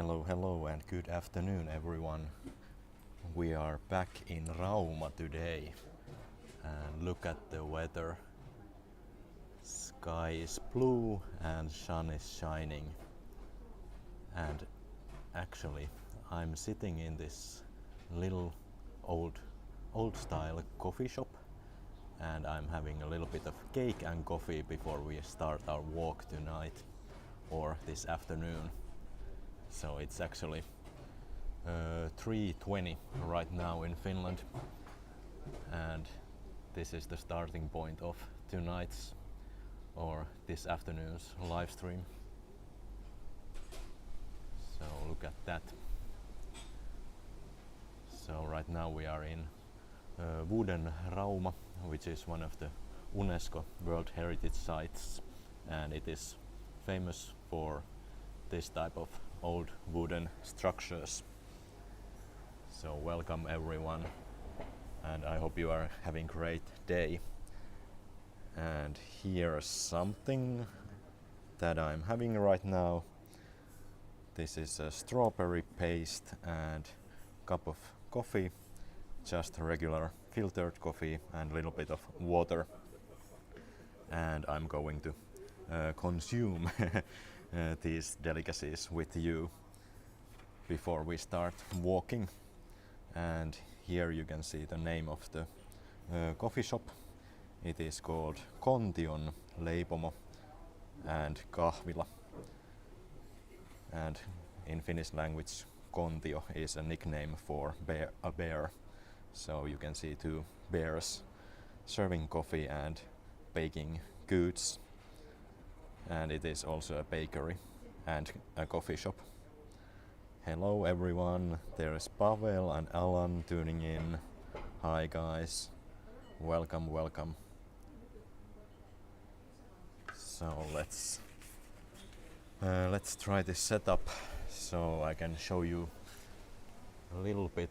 Hello and good afternoon everyone. We are back in Rauma today and look at the weather. Sky is blue and sun is shining, and actually I'm sitting in this little old style coffee shop, and I'm having a little bit of cake and coffee before we start our walk tonight or this afternoon. So it's actually 3:20 right now in Finland, and this is the starting point of tonight's or this afternoon's live stream. So look at that. So right now we are in wooden Rauma, which is one of the UNESCO World Heritage Sites, and it is famous for this type of old wooden structures. So welcome everyone, and I hope you are having a great day. And here's something that I'm having right now. This is a strawberry paste and cup of coffee, just regular filtered coffee and a little bit of water. And I'm going to consume these delicacies with you before we start walking. And here you can see the name of the coffee shop. It is called Kontion Leipomo and Kahvila. And in Finnish language, Kontio is a nickname for a bear. So you can see two bears serving coffee and baking goods. And it is also a bakery and a coffee shop. Hello everyone, there's Pavel and Alan tuning in. Hi guys, welcome. So let's try this setup so I can show you a little bit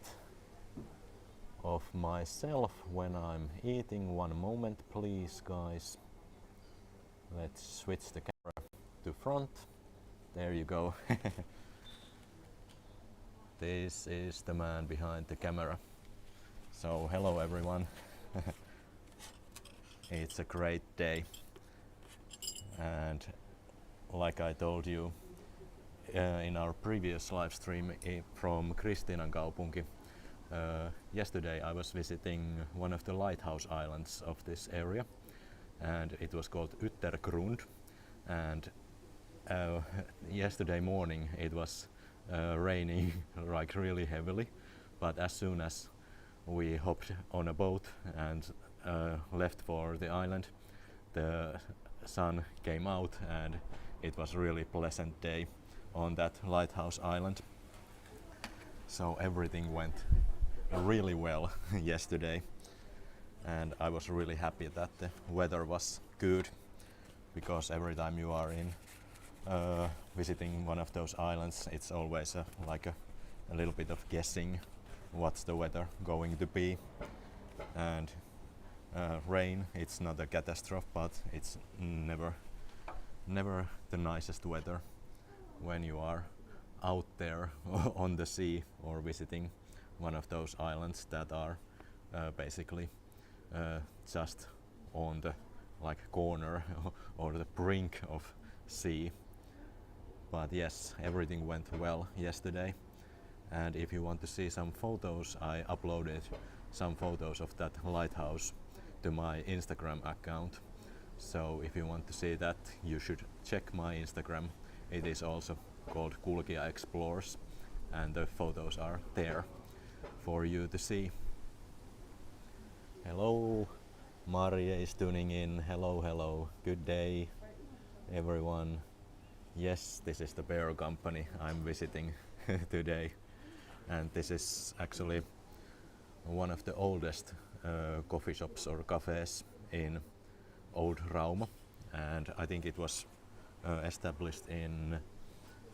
of myself when I'm eating. One moment please guys. Let's switch the camera to front. There you go. This is the man behind the camera. So hello everyone. It's a great day, and like I told you in our previous live stream from Kristiinankaupunki, yesterday I was visiting one of the lighthouse islands of this area, and it was called Yttergrund. And yesterday morning it was raining like really heavily, but as soon as we hopped on a boat and left for the island, the sun came out and it was really pleasant day on that lighthouse island. So everything went really well yesterday, and I was really happy that the weather was good, because every time you are in visiting one of those islands, it's always like a little bit of guessing what's the weather going to be. And rain, it's not a catastrophe, but it's never the nicest weather when you are out there on the sea or visiting one of those islands that are basically just on the corner or the brink of sea. But yes, everything went well yesterday, and if you want to see some photos, I uploaded some photos of that lighthouse to my Instagram account. So if you want to see that, you should check my Instagram. It is also called Kulkija Explores, and the photos are there for you to see. Hello, Maria is tuning in. Hello, good day everyone. Yes, this is the bear company I'm visiting today, and this is actually one of the oldest coffee shops or cafes in old Rauma, and I think it was established in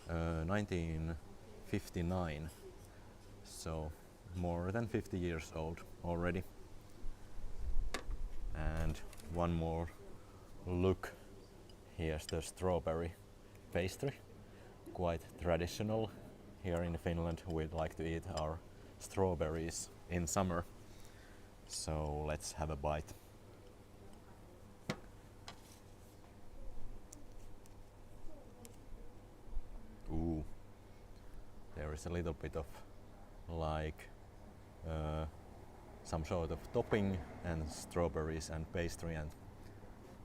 1959, so more than 50 years old already. And one more look, here's the strawberry pastry, quite traditional here in Finland we like to eat our strawberries in summer. So let's have a bite. Ooh, there is a little bit of like some sort of topping and strawberries and pastry and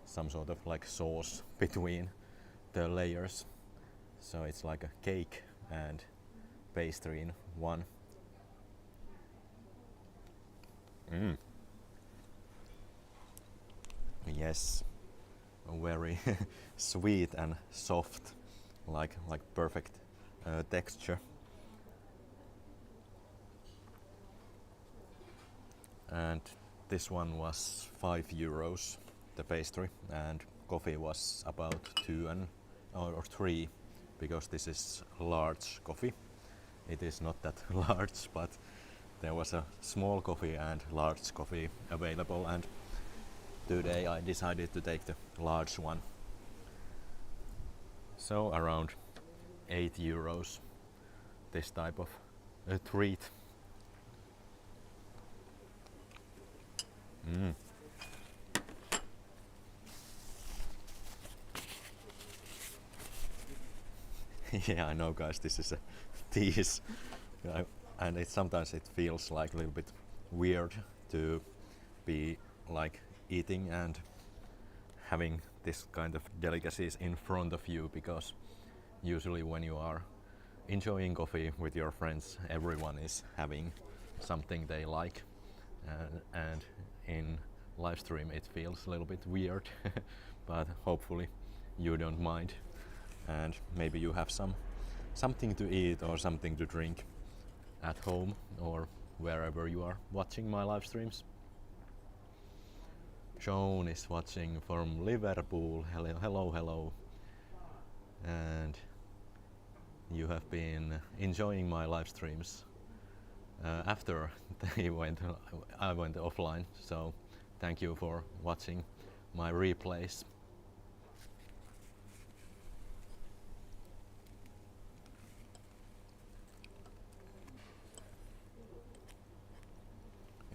some sort of like sauce between the layers. So it's like a cake and pastry in one. Yes, very sweet and soft, like perfect texture. And this one was €5, the pastry, and coffee was about 2 or 3, because this is large coffee. It is not that large, but there was a small coffee and large coffee available, and today I decided to take the large one. So around €8, this type of a treat. Yeah, I know, guys, this is a tease, and sometimes it feels like a little bit weird to be like eating and having this kind of delicacies in front of you, because usually when you are enjoying coffee with your friends, everyone is having something they like, and in live stream it feels a little bit weird, but hopefully you don't mind, and maybe you have something to eat or something to drink at home or wherever you are watching my live streams. Joan is watching from Liverpool. Hello. And you have been enjoying my live streams after I went offline, so thank you for watching my replays.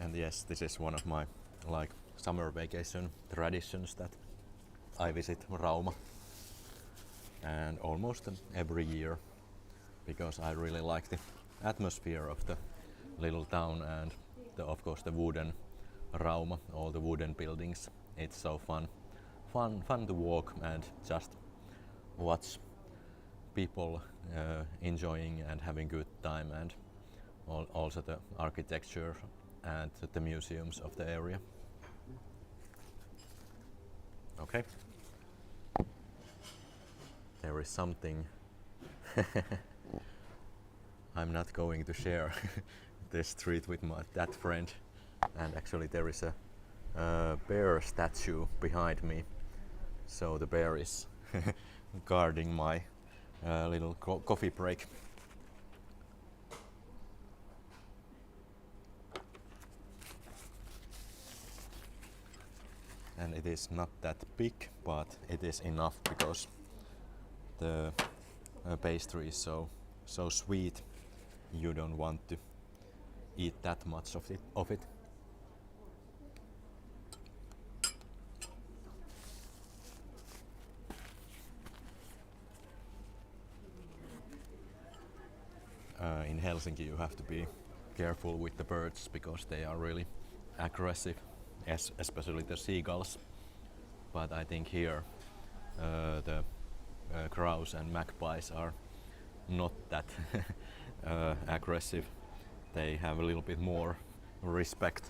And yes, this is one of my like summer vacation traditions, that I visit Rauma, and almost every year, because I really like the atmosphere of the little town, and of course the wooden Rauma, all the wooden buildings. It's so fun to walk and just watch people enjoying and having good time, and also the architecture and the museums of the area. Okay. There is something I'm not going to share this treat with that friend, and actually there is a bear statue behind me, so the bear is guarding my little coffee break. And it is not that big, but it is enough, because the pastry is so sweet. You don't want to eat that much of it. In Helsinki you have to be careful with the birds, because they are really aggressive, especially the seagulls. But I think here the crows and magpies are not that aggressive. They have a little bit more respect.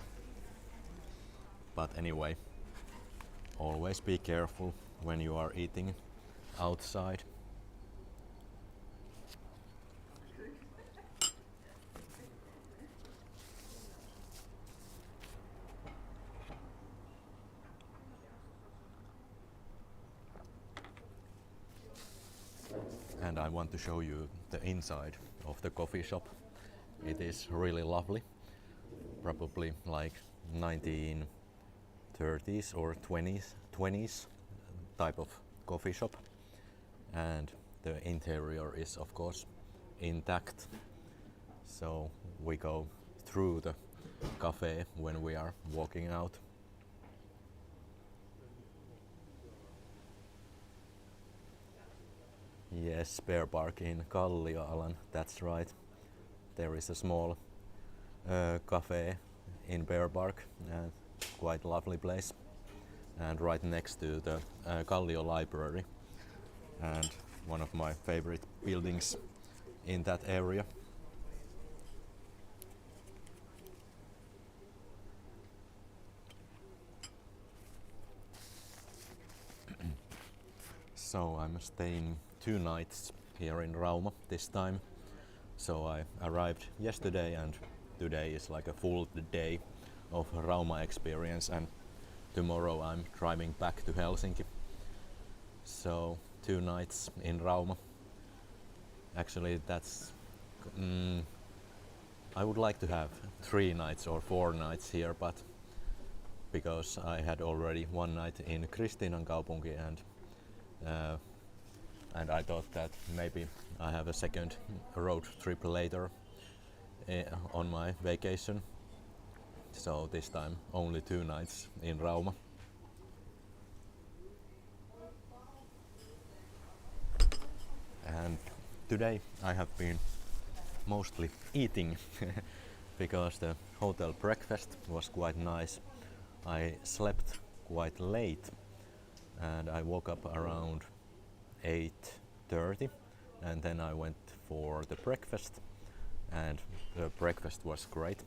But anyway, always be careful when you are eating outside. And I want to show you the inside of the coffee shop. It is really lovely, probably like 1930s or 20s type of coffee shop, and the interior is of course intact. So we go through the cafe when we are walking out. Yes, Bear Park in Kallioalan, that's right. There is a small cafe in Bear Park, quite lovely place, and right next to the Kallio Library, and one of my favorite buildings in that area. So I'm staying 2 nights here in Rauma this time. So I arrived yesterday, and today is like a full day of Rauma experience, and tomorrow I'm driving back to Helsinki. So 2 nights in Rauma. Actually that's I would like to have 3 nights or 4 nights here, but because I had already 1 night in Kristiinankaupunki, and I thought that maybe I have a second road trip later on my vacation. So this time only 2 nights in Rauma. And today I have been mostly eating because the hotel breakfast was quite nice. I slept quite late and I woke up around 8:30, and then I went for the breakfast, and the breakfast was great.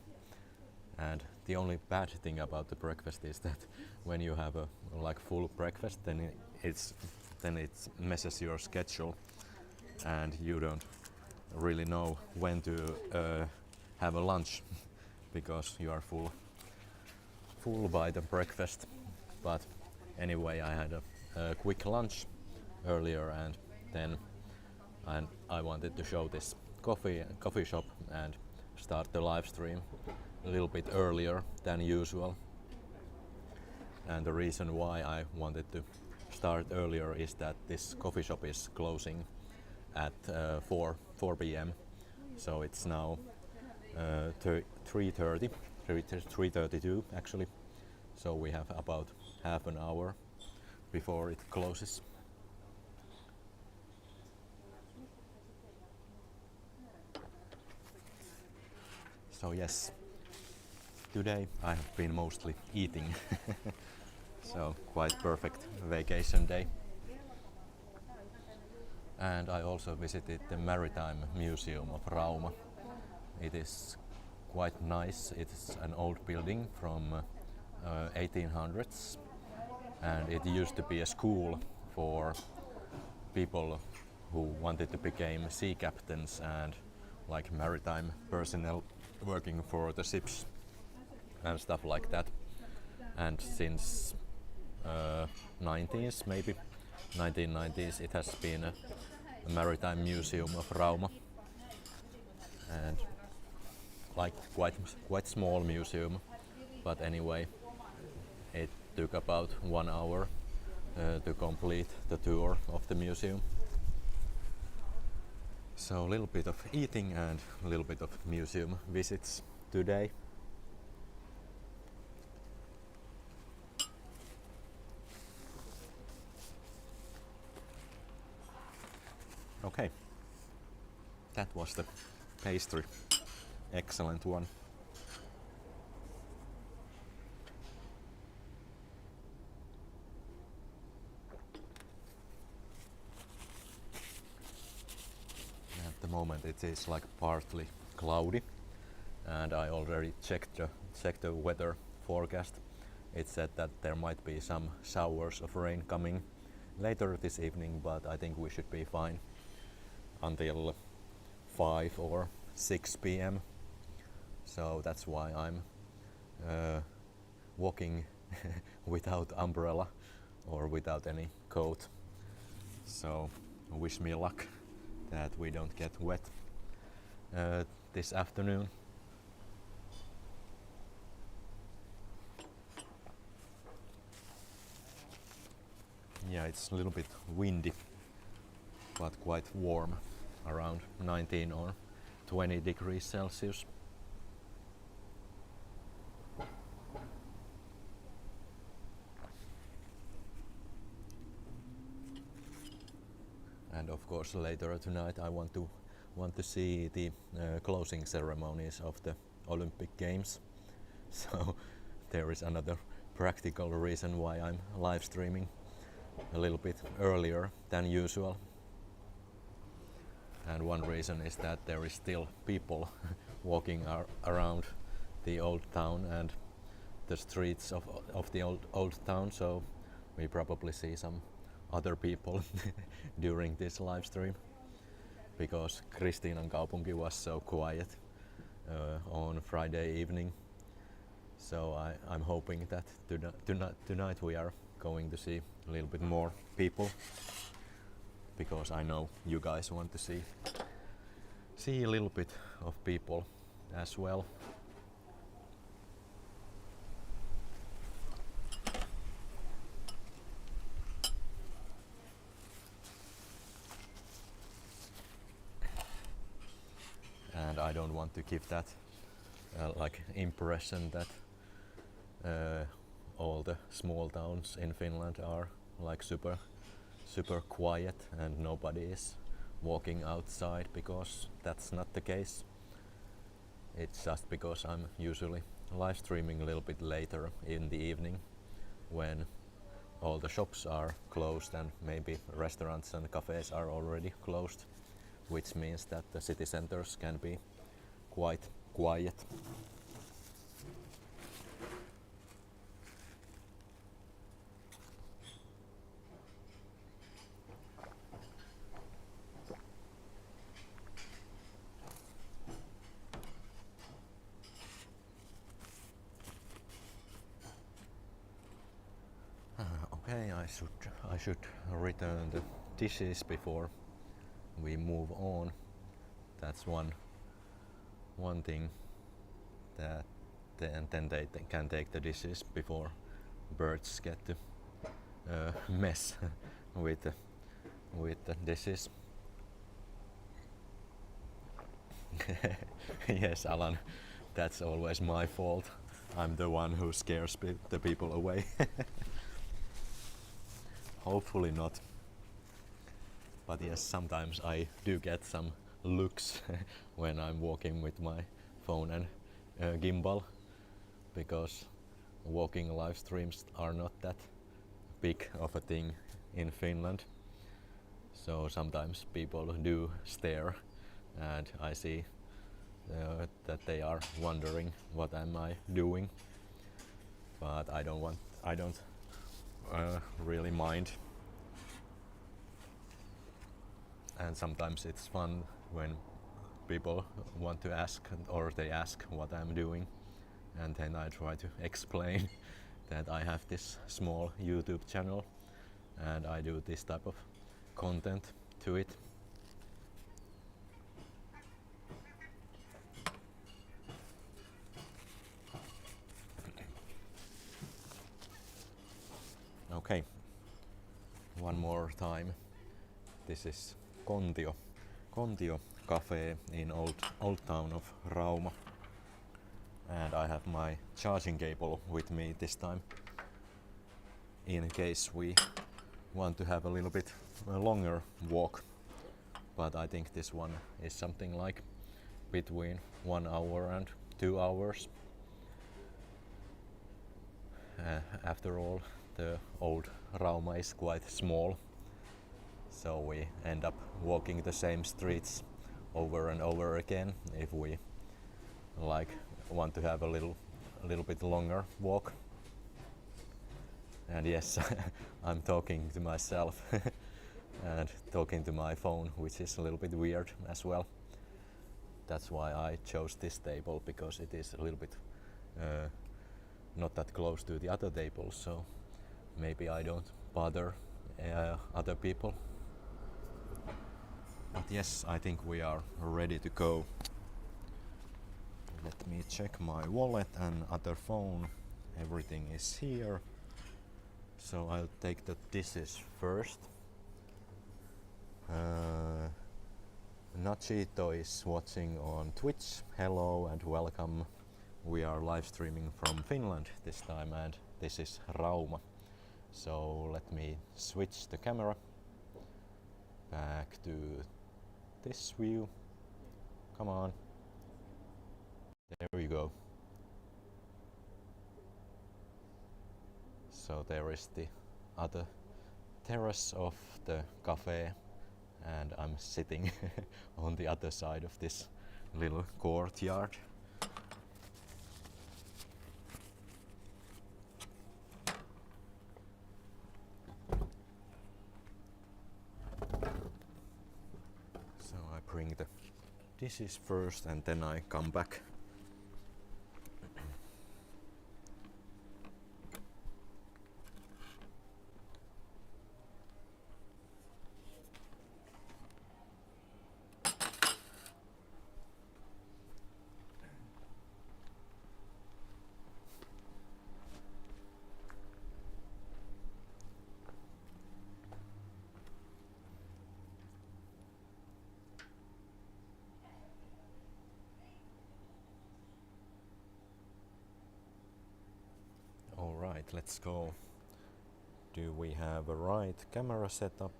And the only bad thing about the breakfast is that when you have a like full breakfast, then it messes your schedule, and you don't really know when to have a lunch because you are full by the breakfast. But anyway, I had a quick lunch earlier, and then I wanted to show this coffee shop and start the live stream a little bit earlier than usual. And the reason why I wanted to start earlier is that this coffee shop is closing at 4 p.m. So it's now 3:30, 3:32 actually. So we have about half an hour before it closes. So yes, today I have been mostly eating. So quite perfect vacation day. And I also visited the Maritime Museum of Rauma. It is quite nice. It's an old building from 1800s, and it used to be a school for people who wanted to become sea captains and like maritime personnel working for the ships and stuff like that. And since 90s, maybe 1990s, it has been a Maritime Museum of Rauma, and like quite small museum, but anyway, it took about 1 hour to complete the tour of the museum. So a little bit of eating and a little bit of museum visits today. Okay, that was the pastry. Excellent one. At the moment it is like partly cloudy, and I already checked the weather forecast. It said that there might be some showers of rain coming later this evening, but I think we should be fine until 5 or 6 p.m. So that's why I'm walking without umbrella or without any coat. So wish me luck that we don't get wet this afternoon. Yeah, it's a little bit windy, but quite warm around 19 or 20 degrees Celsius. And of course later tonight I want to see the closing ceremonies of the Olympic Games. So there is another practical reason why I'm live streaming a little bit earlier than usual. And one reason is that there is still people walking around the old town and the streets of the old town, so we probably see some other people during this live stream, because Kristiinan kaupunki was so quiet on Friday evening. So I'm hoping that tonight we are going to see a little bit more people, because I know you guys want to see a little bit of people as well. And I don't want to give that like impression that all the small towns in Finland are like super quiet and nobody is walking outside, because that's not the case. It's just because I'm usually live streaming a little bit later in the evening when all the shops are closed and maybe restaurants and cafes are already closed, which means that the city centers can be quite quiet. Okay, I should return the dishes before we move on. That's one thing, that then they can take the dishes before birds get to mess with the dishes. Yes, Alan, that's always my fault. I'm the one who scares the people away. Hopefully not. But yes, sometimes I do get some looks when I'm walking with my phone and gimbal, because walking live streams are not that big of a thing in Finland. So sometimes people do stare and I see that they are wondering what am I doing. But I don't really mind. And sometimes it's fun when people want to ask, or they ask what I'm doing, and then I try to explain that I have this small YouTube channel and I do this type of content to it. Okay, one more time. This is Kontio Cafe in old town of Rauma, and I have my charging cable with me this time, in case we want to have a little bit longer walk. But I think this one is something like between 1 hour and 2 hours. After all, the old Rauma is quite small, so we end up walking the same streets over and over again if we want to have a little bit longer walk. And yes, I'm talking to myself and talking to my phone, which is a little bit weird as well. That's why I chose this table, because it is a little bit not that close to the other tables, so maybe I don't bother other people. But yes, I think we are ready to go. Let me check my wallet and other phone. Everything is here. So I'll take the dishes first. Nachito is watching on Twitch. Hello and welcome. We are live streaming from Finland this time, and this is Rauma. So let me switch the camera back to this view. Come on. There we go. So there is the other terrace of the cafe, and I'm sitting on the other side of this little courtyard. So I bring the dishes first and then I come back. Alright, let's go. Do we have a right camera setup?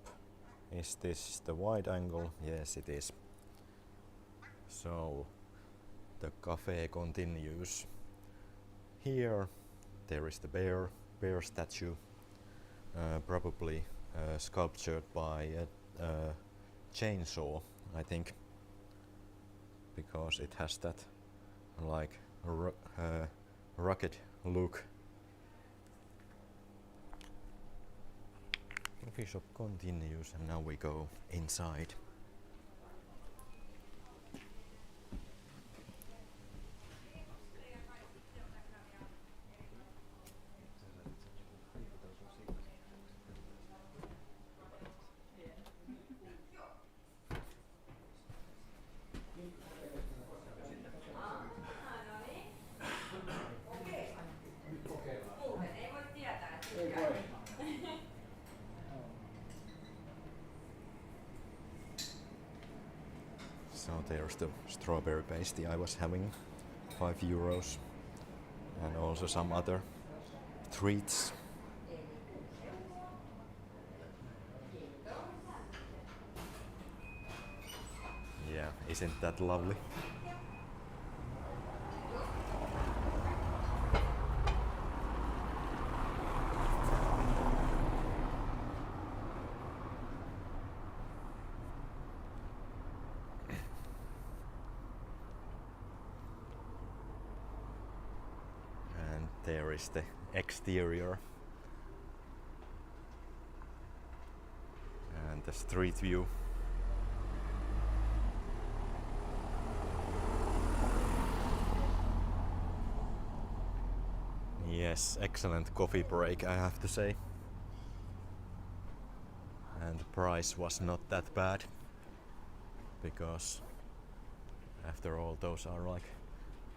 Is this the wide angle? Yes, it is. So the cafe continues. Here there is the bear statue, probably sculptured by a chainsaw, I think, because it has that like rugged look. Coffee shop continues, and now we go inside. So there's the strawberry pasty I was having, €5, and also some other treats. Yeah, isn't that lovely? There is the exterior and the street view. Yes, excellent coffee break, I have to say. And the price was not that bad, because after all those are like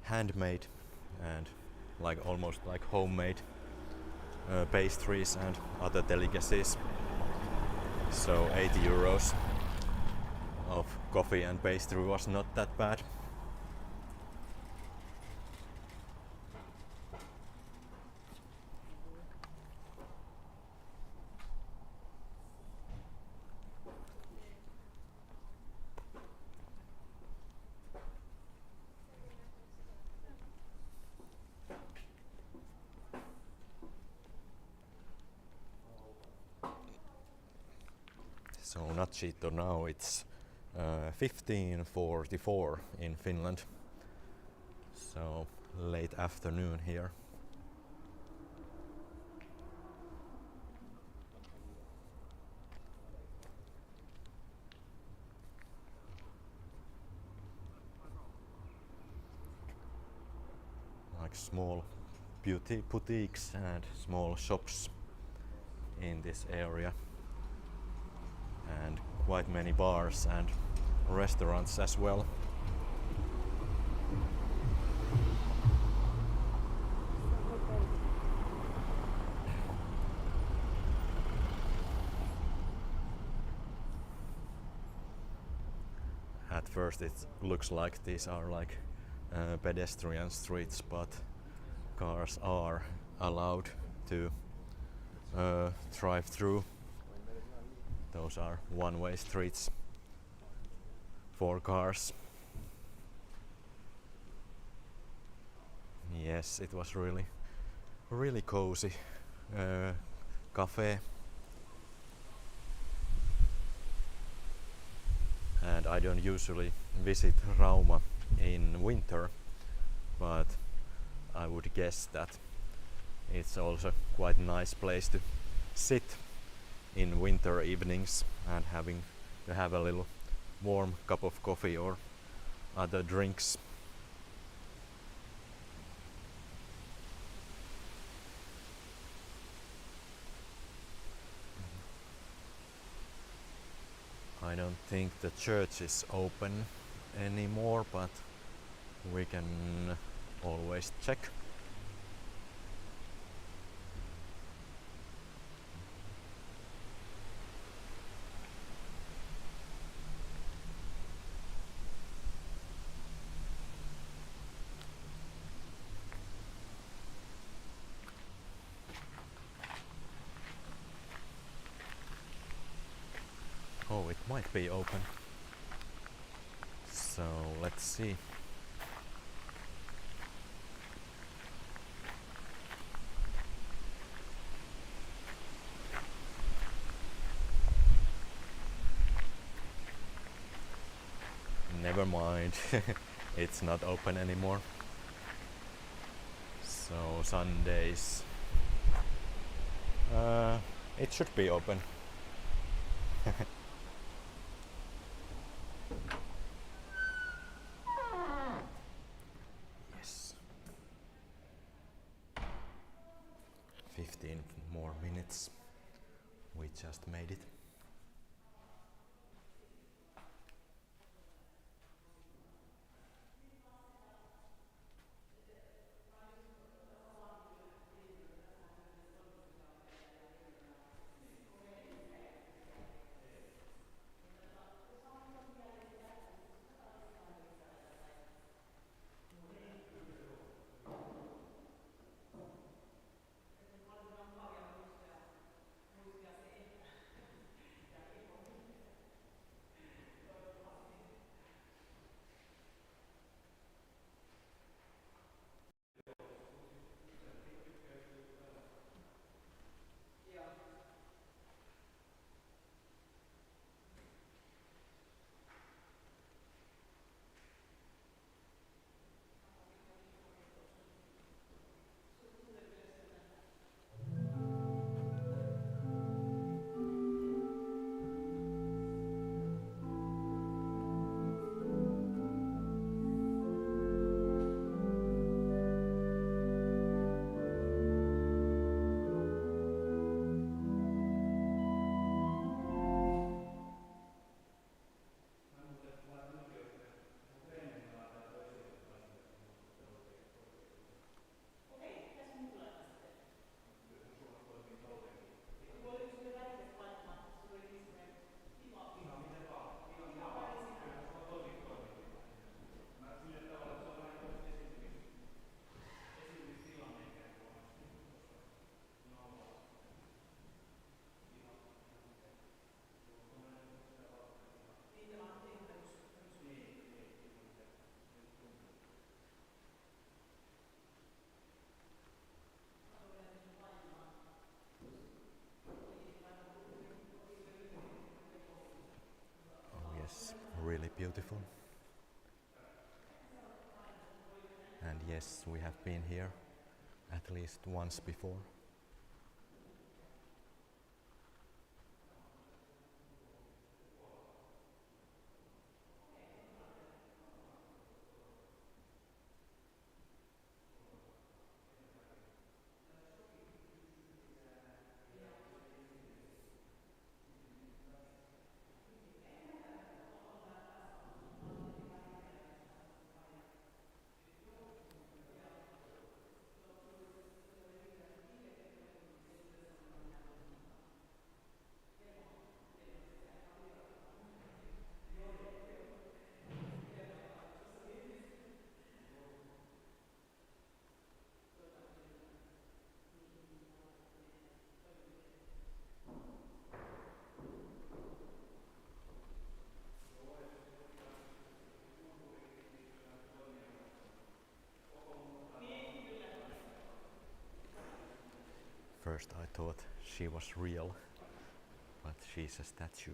handmade and like almost like homemade pastries and other delicacies. So €80 of coffee and pastry was not that bad. So Nachito now it's 15:44 in Finland, so late afternoon here. Like small beauty boutiques and small shops in this area, and quite many bars and restaurants as well. at first it looks like these are like pedestrian streets, but cars are allowed to drive through. Those are one-way streets for cars. Yes, it was really cozy cafe. And I don't usually visit Rauma in winter, but I would guess that it's also quite a nice place to sit in winter evenings and have a little warm cup of coffee or other drinks. I don't think the church is open anymore, but we can always check. Oh, it might be open. So let's see. Never mind, it's not open anymore. So Sundays, it should be open. Yes. 15 more minutes. We just made it. Oh yes, really beautiful. And yes, we have been here at least once before. first I thought she was real, but she's a statue.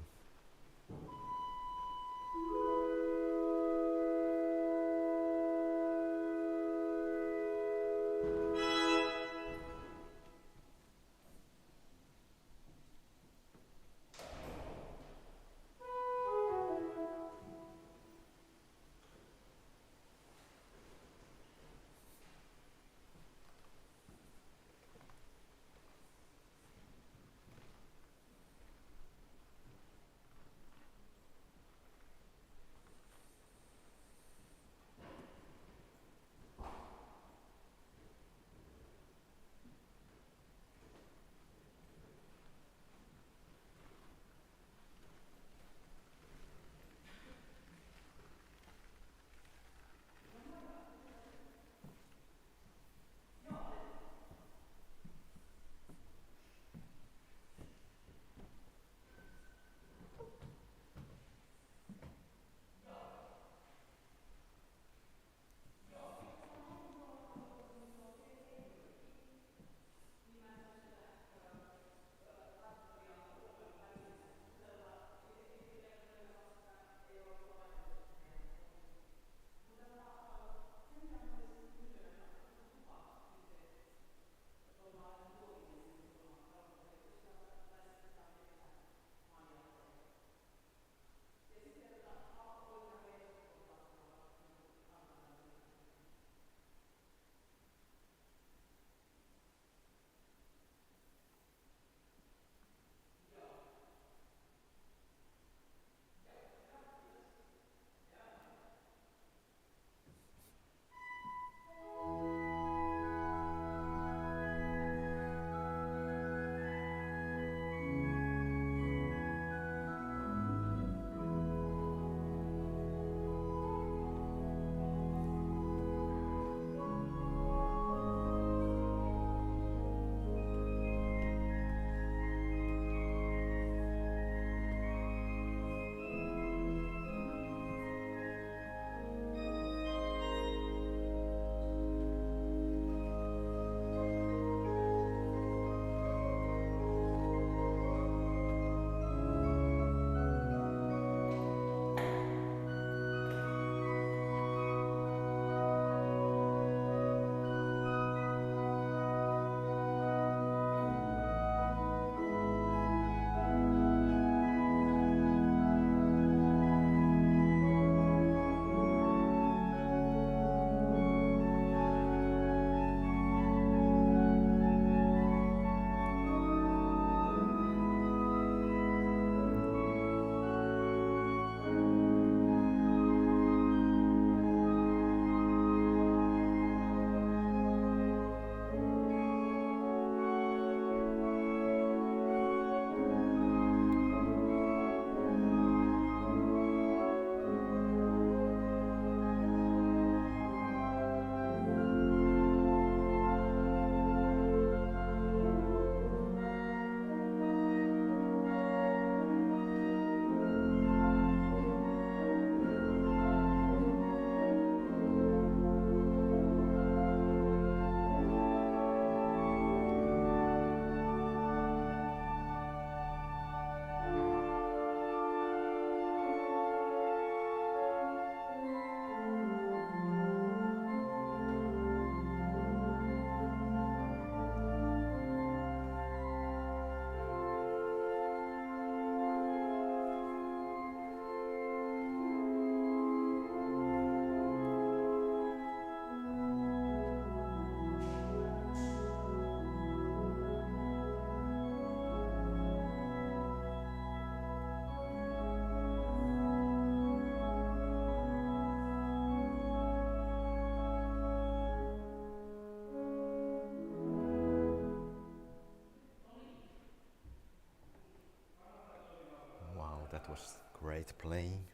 That was great playing.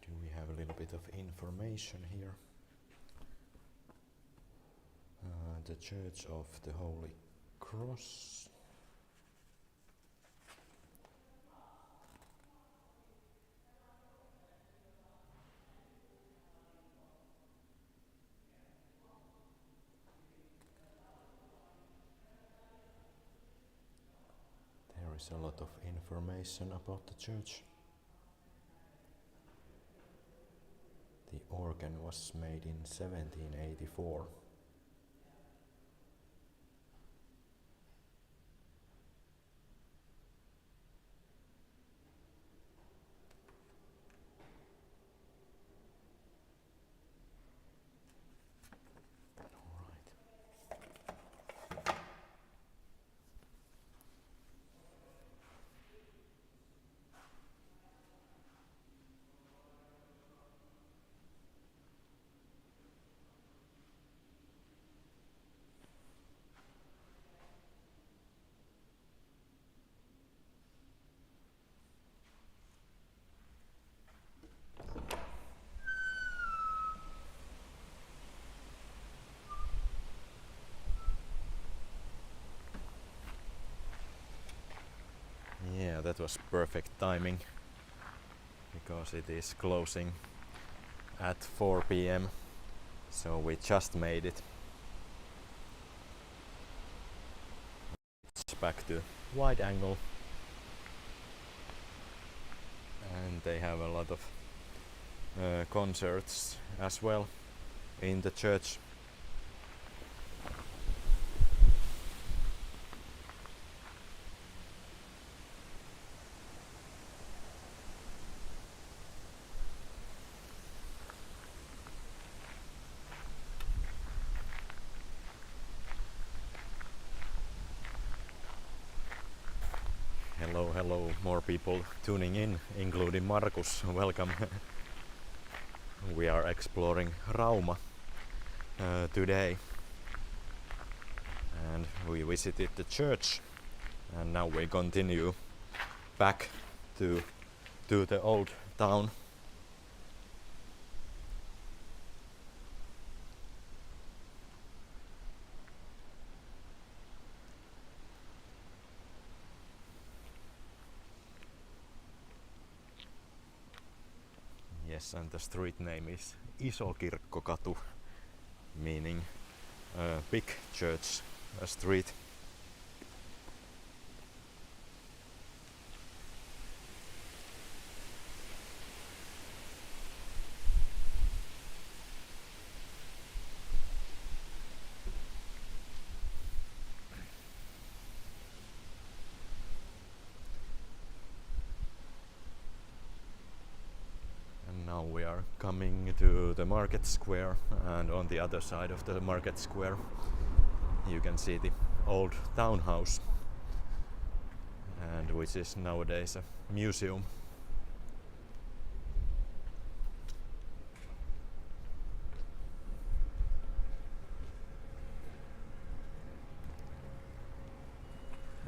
Do we have a little bit of information here? The Church of the Holy Cross. is a lot of information about the church. The organ was made in 1784. Yeah, that was perfect timing because it is closing at 4 p.m. So we just made it. It's back to wide angle, and they have a lot of concerts as well in the church. Hello, more people tuning in, including Markus. Welcome. We are exploring Rauma today, and we visited the church, and now we continue back to the old town. Yes, and the street name is Isokirkkokatu, meaning big church street. Now we are coming to the market square, and on the other side of the market square you can see the old townhouse, and which is nowadays a museum.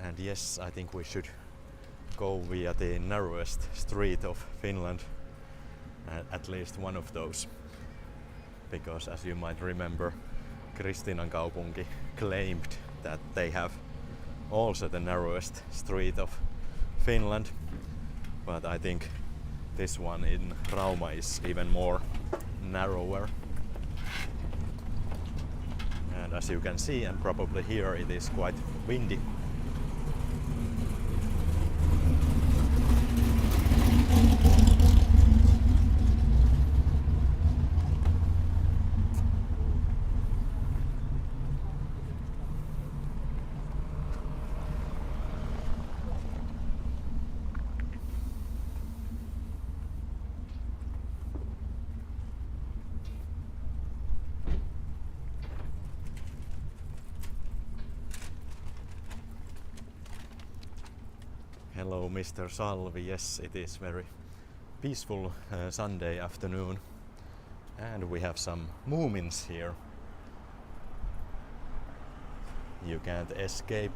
And yes, I think we should go via the narrowest street of Finland, at least one of those, because as you might remember, Kristiinankaupunki claimed that they have also the narrowest street of Finland, but I think this one in Rauma is even more narrower. And as you can see and probably hear, it is quite windy. Hello, Mr. Salvi. Yes, it is very peaceful Sunday afternoon, and we have some Moomins here. You can't escape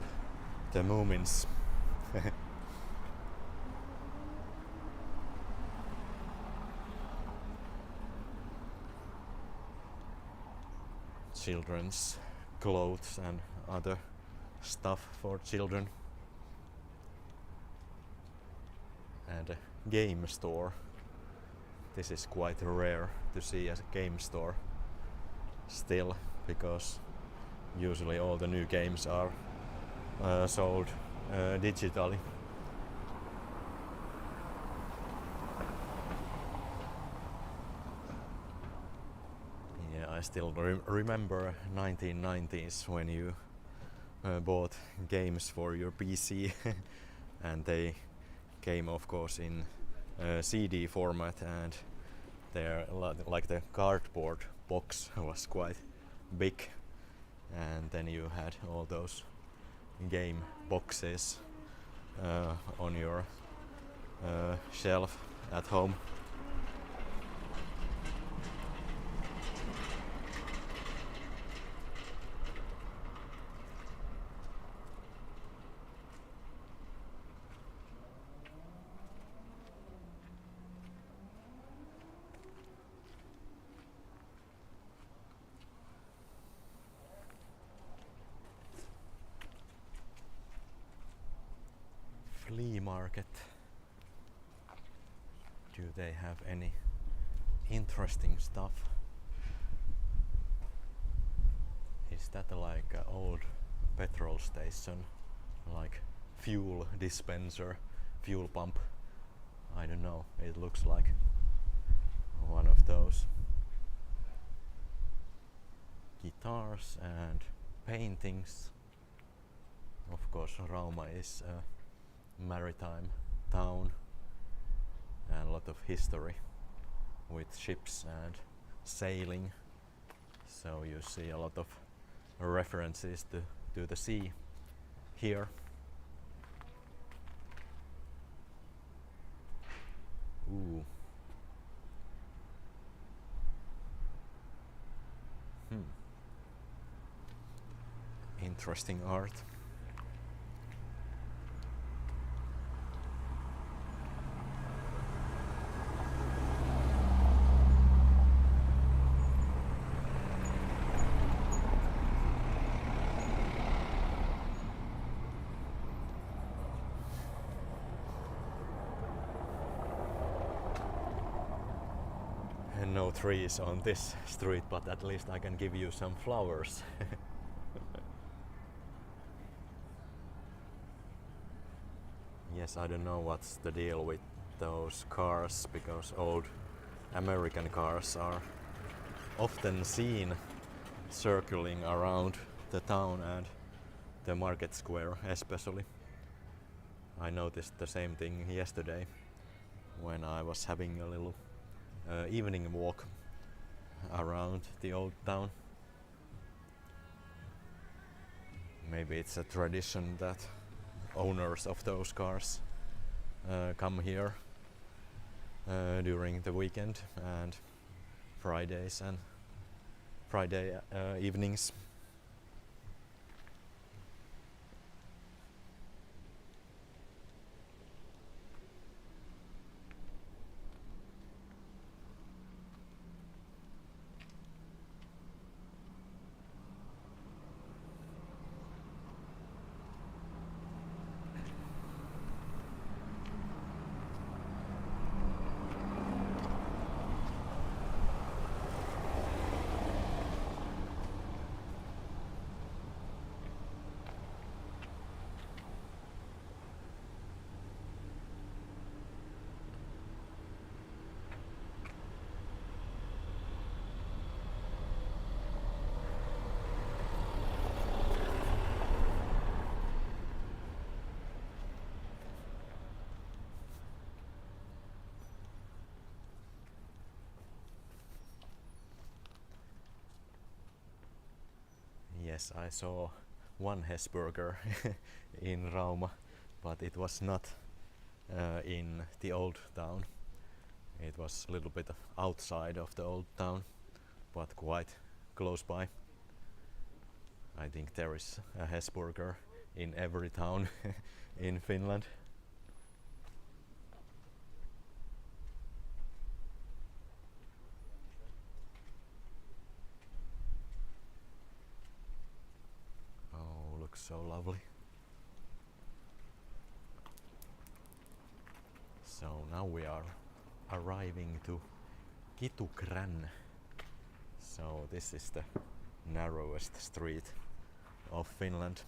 the Moomins. Children's clothes and other stuff for children. And a game store. This is quite rare to see as a game store still, because usually all the new games are sold digitally. still remember 1990s when you bought games for your PC and they came of course in CD format, and they're like the cardboard box was quite big, and then you had all those game boxes on your shelf at home. Flea market. Do they have any interesting stuff? Is that like an old petrol station, like fuel dispenser, fuel pump? I don't know, it looks like one of those. Guitars and paintings. Of course, Rauma is a maritime town and a lot of history with ships and sailing, so you see a lot of references to the sea here. Ooh. Interesting art. And no trees on this street, but at least I can give you some flowers. Yes, I don't know what's the deal with those cars, because old American cars are often seen circling around the town and the market square especially. I noticed the same thing yesterday when I was having a little evening walk around the old town. Maybe it's a tradition that owners of those cars come here during the weekend and Fridays and Friday evenings. Yes, I saw one Hesburger in Rauma, but it was not in the old town. It was a little bit outside of the old town, but quite close by. I think there is a Hesburger in every town in Finland. So lovely. So now we are arriving to Kitukrän. So this is the narrowest street of Finland.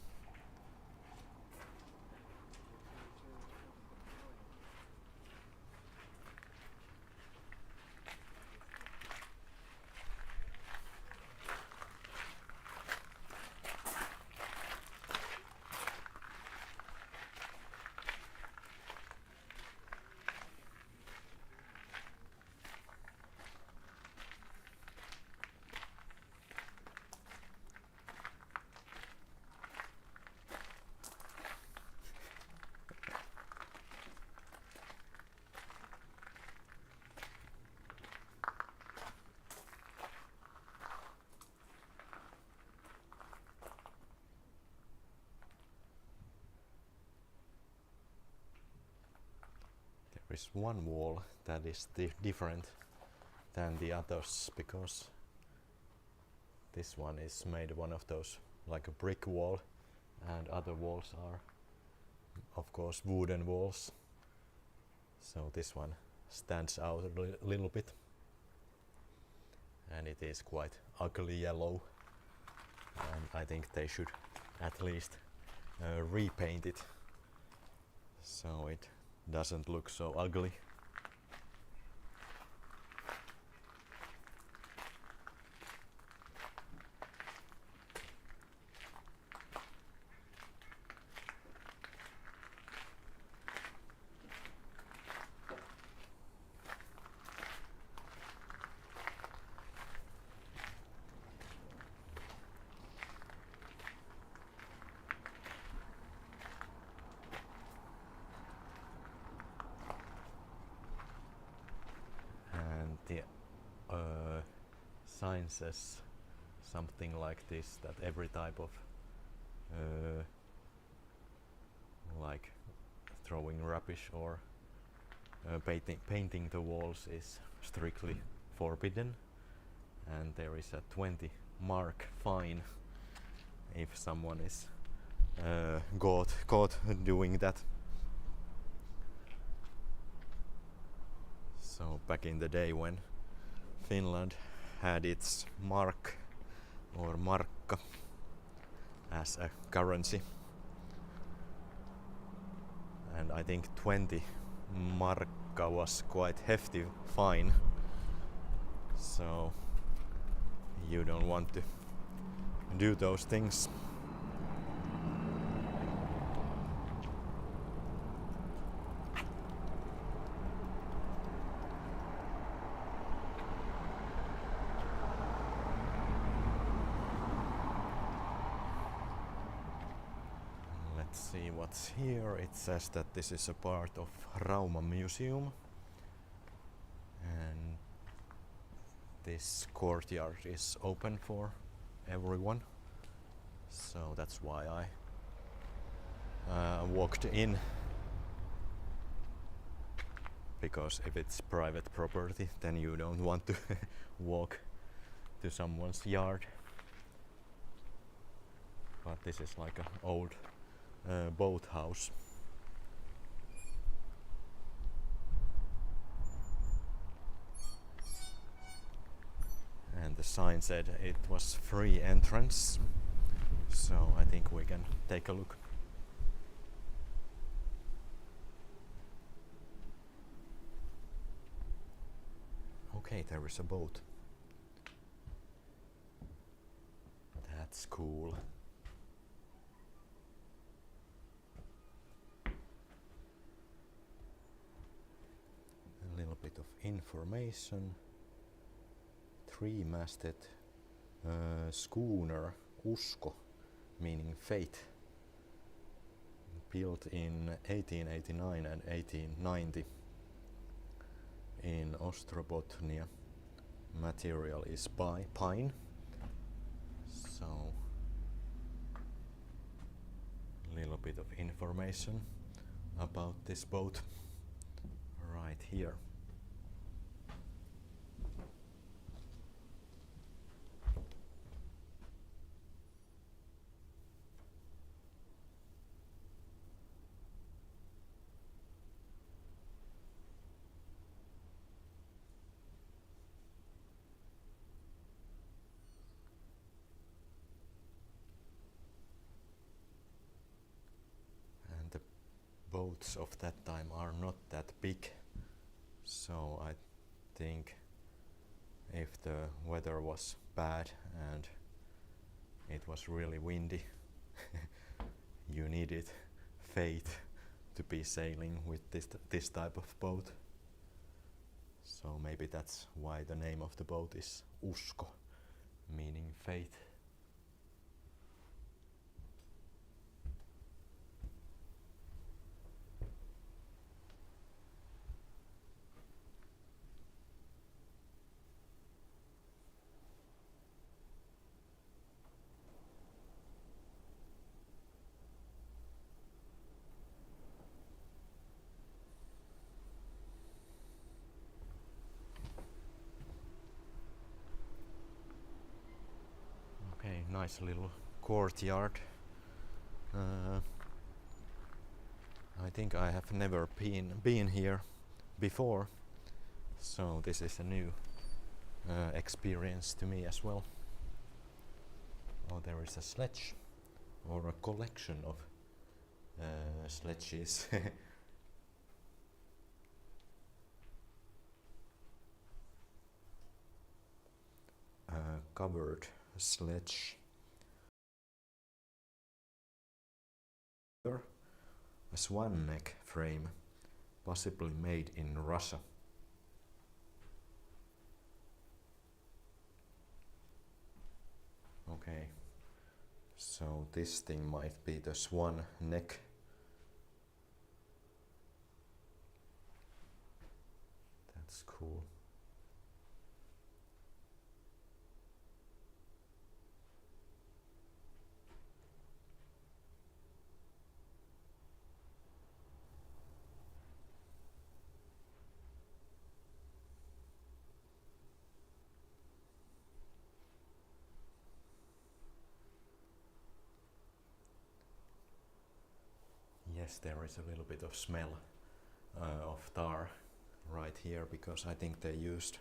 is one wall that is different than the others, because this one is made one of those like a brick wall, and other walls are of course wooden walls. So this one stands out a little bit, and it is quite ugly yellow, and I think they should at least repaint it so it doesn't look so ugly. The sign says something like this, that every type of like throwing rubbish or painting the walls is strictly forbidden, and there is a 20 mark fine if someone is caught doing that. So back in the day when Finland had its mark or markka as a currency, and I think 20 markka was quite hefty fine, so you don't want to do those things. See what's here. It says that this is a part of Rauma Museum, and this courtyard is open for everyone, so that's why I walked in, because if it's private property then you don't want to walk to someone's yard. But this is like an old boathouse. And the sign said it was free entrance, so I think we can take a look. Okay, there is a boat. That's cool. A little bit of information. Three-masted schooner Usko, meaning faith, built in 1889 and 1890 in Ostrobotnia. Material is pine. So a little bit of information about this boat right here. The boats of that time are not that big, so I think if the weather was bad and it was really windy, you needed faith to be sailing with this type of boat. So maybe that's why the name of the boat is Usko, meaning faith. Nice little courtyard. I think I have never been here before, so this is a new experience to me as well. Oh, there is a sledge, or a collection of sledges. Covered sledge. A swan neck frame, possibly made in Russia. Okay, so this thing might be the swan neck. That's cool. Yes, there is a little bit of smell of tar right here, because I think they used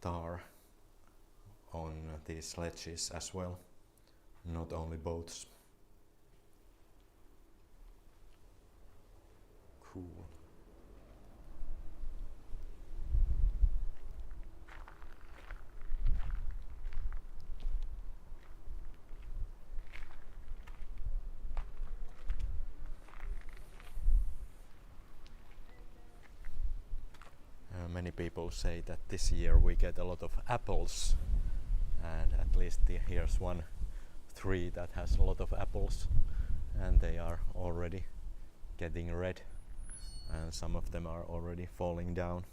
tar on these sledges as well, not only boats. Cool. Many people say that this year we get a lot of apples, and at least here's one tree that has a lot of apples, and they are already getting red, and some of them are already falling down.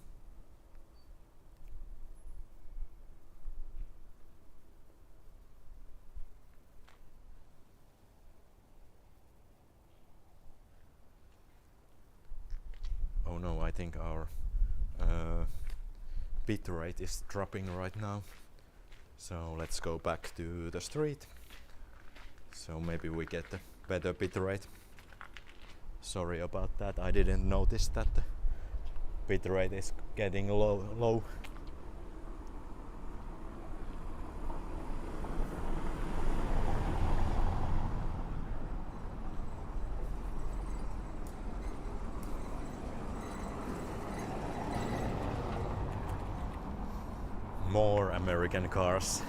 Oh no, I think our bit rate is dropping right now, so let's go back to the street, so maybe we get a better bit rate. Sorry about that, I didn't notice that the bit rate is getting low. More American cars.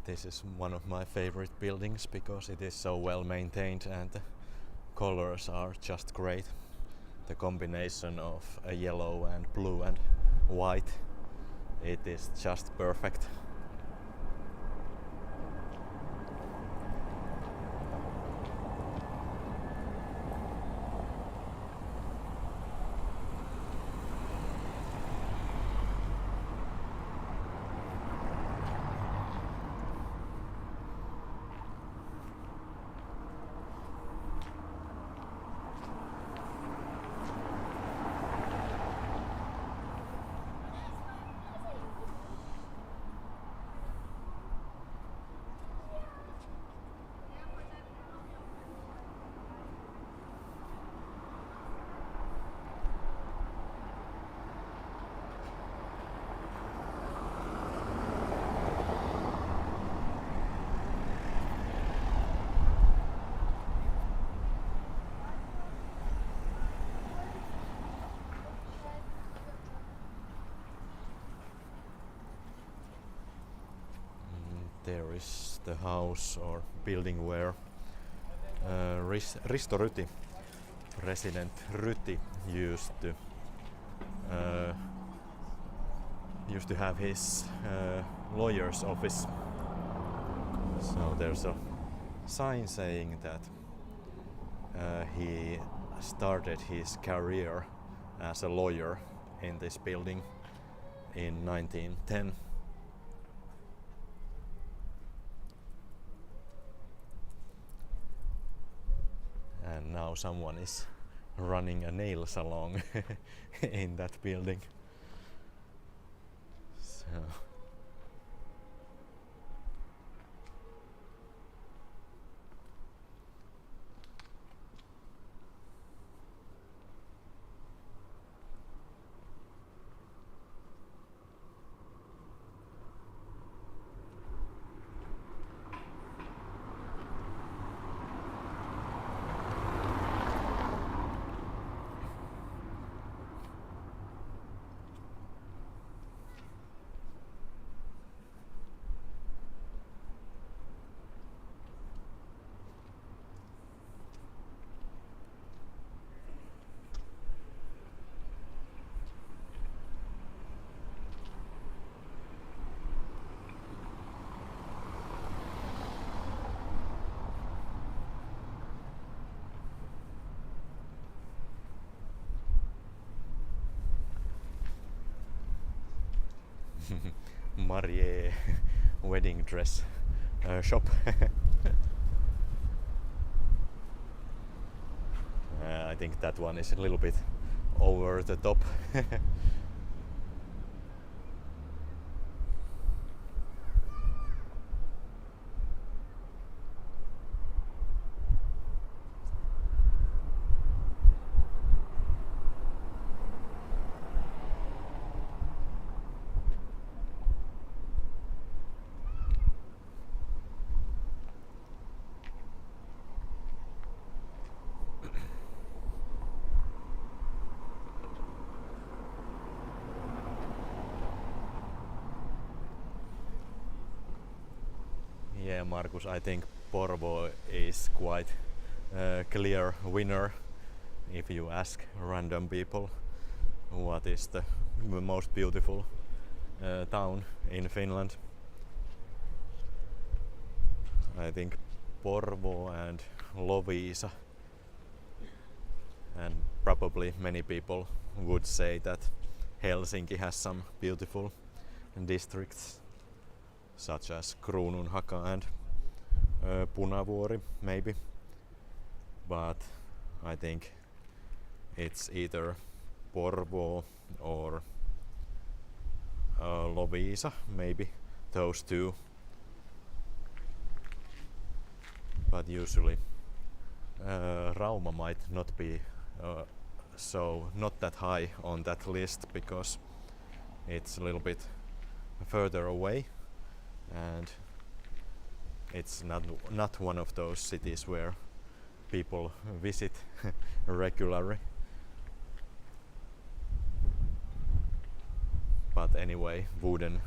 This is one of my favorite buildings because it is so well maintained and the colors are just great. The combination of a yellow and blue and white, it is just perfect. There is the house or building where Risto Ryti, President Ryti, used to have his lawyer's office. So there's a sign saying that he started his career as a lawyer in this building in 1910. And now someone is running a nail salon in that building. So Marie wedding dress shop. I think that one is a little bit over the top. Yeah, Markus, I think Porvoo is quite a clear winner if you ask random people what is the most beautiful town in Finland. I think Porvoo and Loviisa, and probably many people would say that Helsinki has some beautiful districts such as Kruununhaka and Punavuori maybe, but I think it's either Porvoo or Loviisa, maybe those two, but usually Rauma might not be so not that high on that list because it's a little bit further away and it's not one of those cities where people visit regularly. But anyway, wooden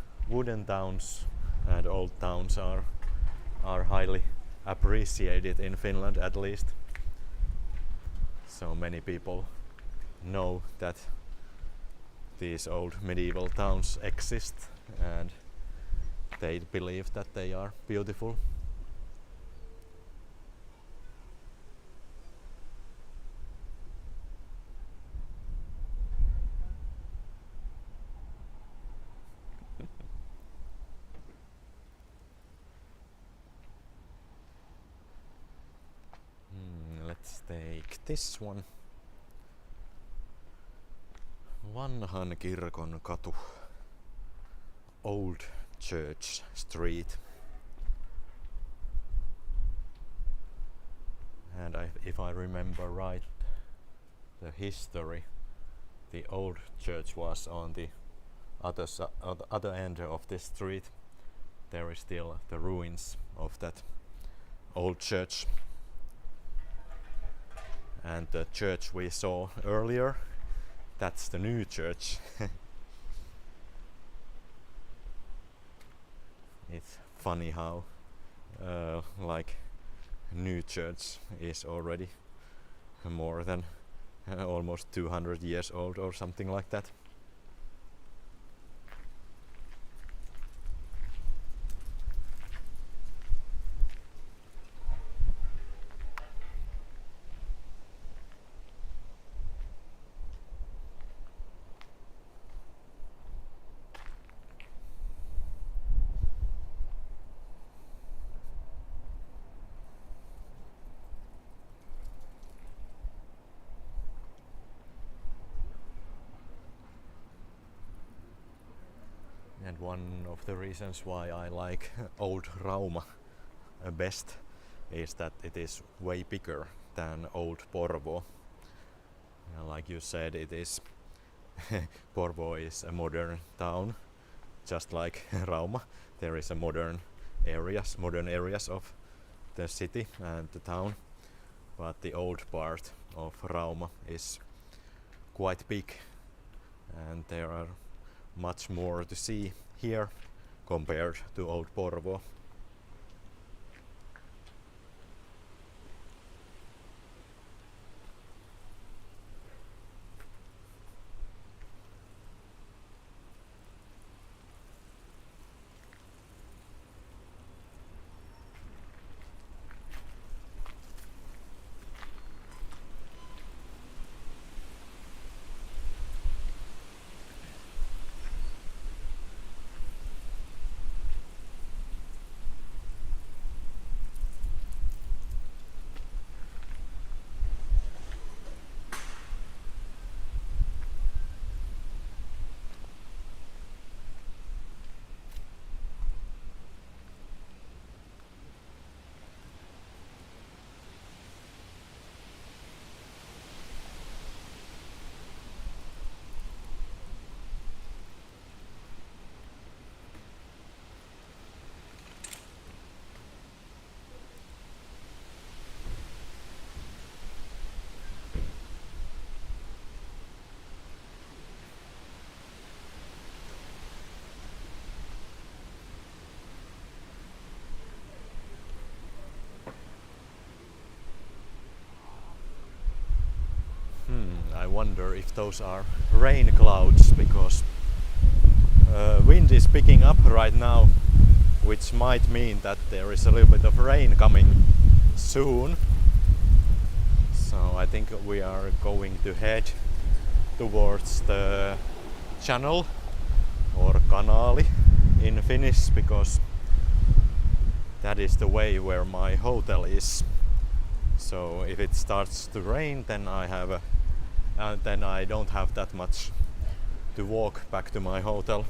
towns and old towns are highly appreciated in Finland, at least. So many people know that these old medieval towns exist and they believe that they are beautiful. Let's take this one. Vanhan kirkon katu. Old Church Street. And if I remember right, the history, the old church was on the other end of this street. There is still the ruins of that old church. And the church we saw earlier, that's the new church. It's funny how like new church is already more than almost 200 years old or something like that. And one of the reasons why I like old Rauma best is that it is way bigger than old Porvoo. Like you said, it is Porvoo is a modern town, just like Rauma. There is a modern areas of the city and the town, but the old part of Rauma is quite big, and there are much more to see here compared to old Porvoo. I wonder if those are rain clouds, because wind is picking up right now, which might mean that there is a little bit of rain coming soon. So I think we are going to head towards the channel, or kanaali in Finnish, because that is the way where my hotel is. So if it starts to rain, then then I don't have that much to walk back to my hotel.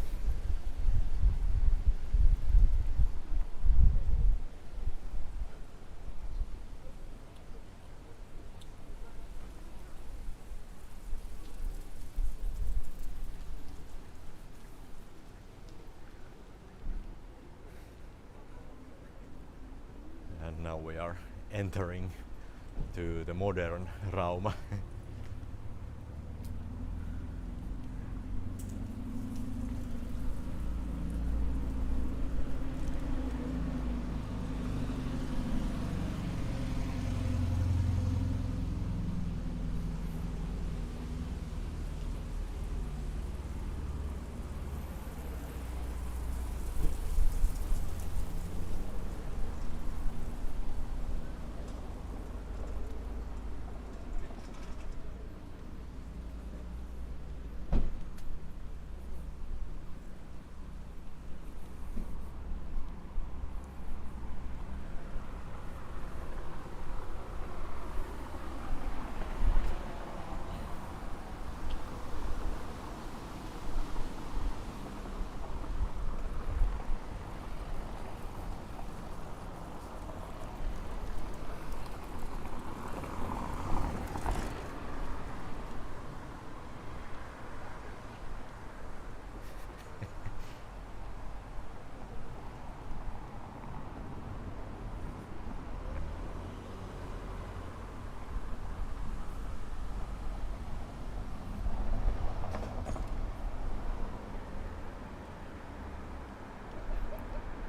And now we are entering to the modern Rauma.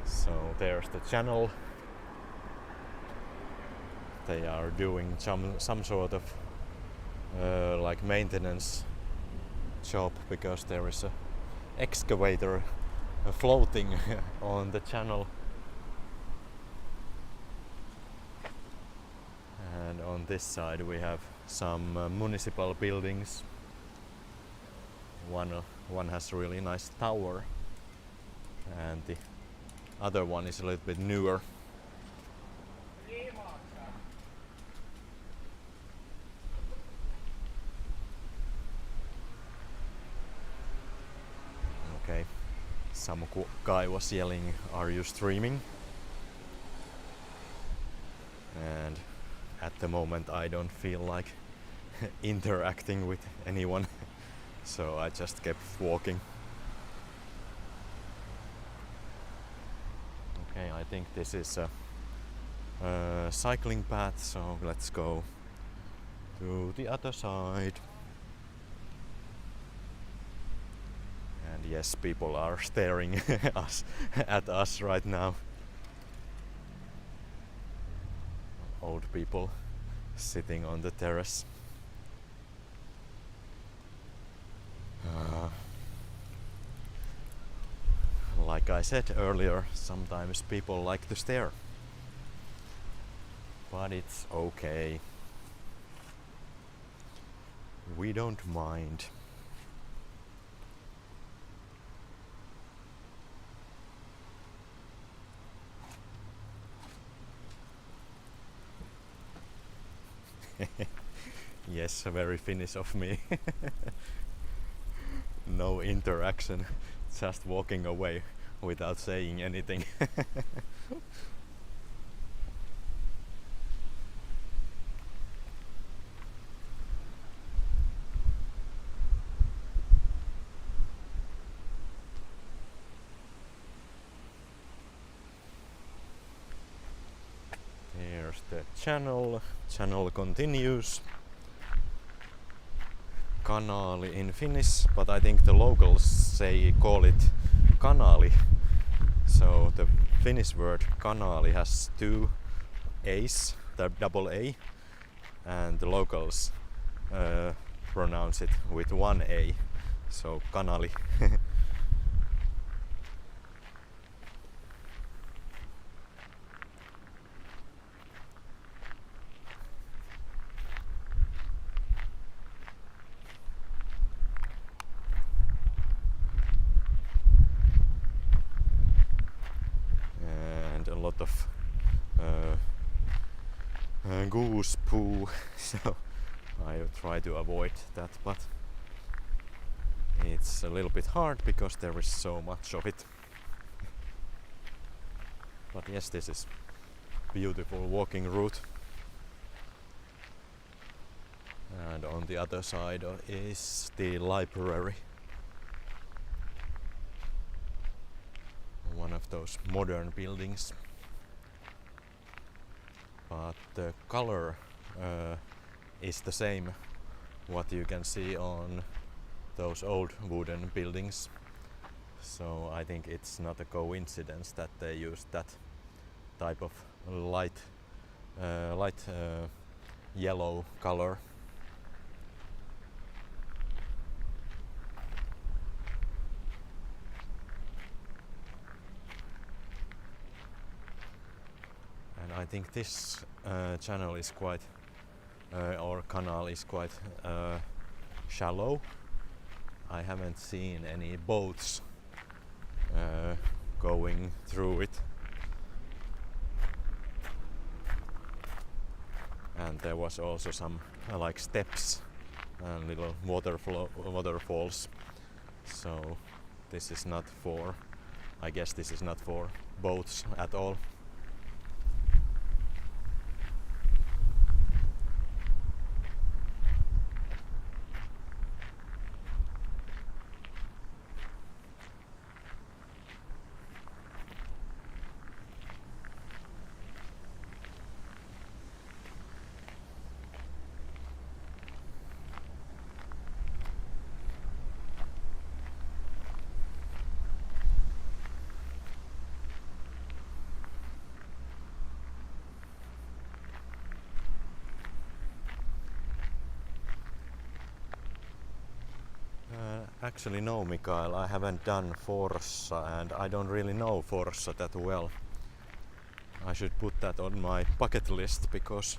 So there's the channel. They are doing some sort of like maintenance job, because there is a excavator floating on the channel. And on this side we have some municipal buildings. One has a really nice tower, and the other one is a little bit newer. Okay, some guy was yelling, "Are you streaming?" And at the moment I don't feel like interacting with anyone, so I just kept walking. Okay, I think this is a cycling path, so let's go to the other side. And yes, people are staring at us right now. Old people sitting on the terrace. Like I said earlier, sometimes people like to stare. But it's okay. We don't mind. Yes, very Finnish of me. No interaction, just walking away without saying anything. Here's the channel. Channel continues. Kanaali in Finnish, but I think the locals call it kanaali. So the Finnish word kanaali has two A's, the double A, and the locals pronounce it with one A. So kanaali. And a lot of goose poo, so I try to avoid that, but it's a little bit hard because there is so much of it. But yes, this is beautiful walking route. And on the other side is the library. One of those modern buildings. But the color is the same what you can see on those old wooden buildings. So I think it's not a coincidence that they used that type of light yellow color. And I think this channel is quite, or canal is quite shallow. I haven't seen any boats going through it. And there was also some like steps and little waterfalls. So this is not for, I guess this is not for boats at all. Actually no, Mikael, I haven't done Forssa and I don't really know Forssa that well. I should put that on my bucket list because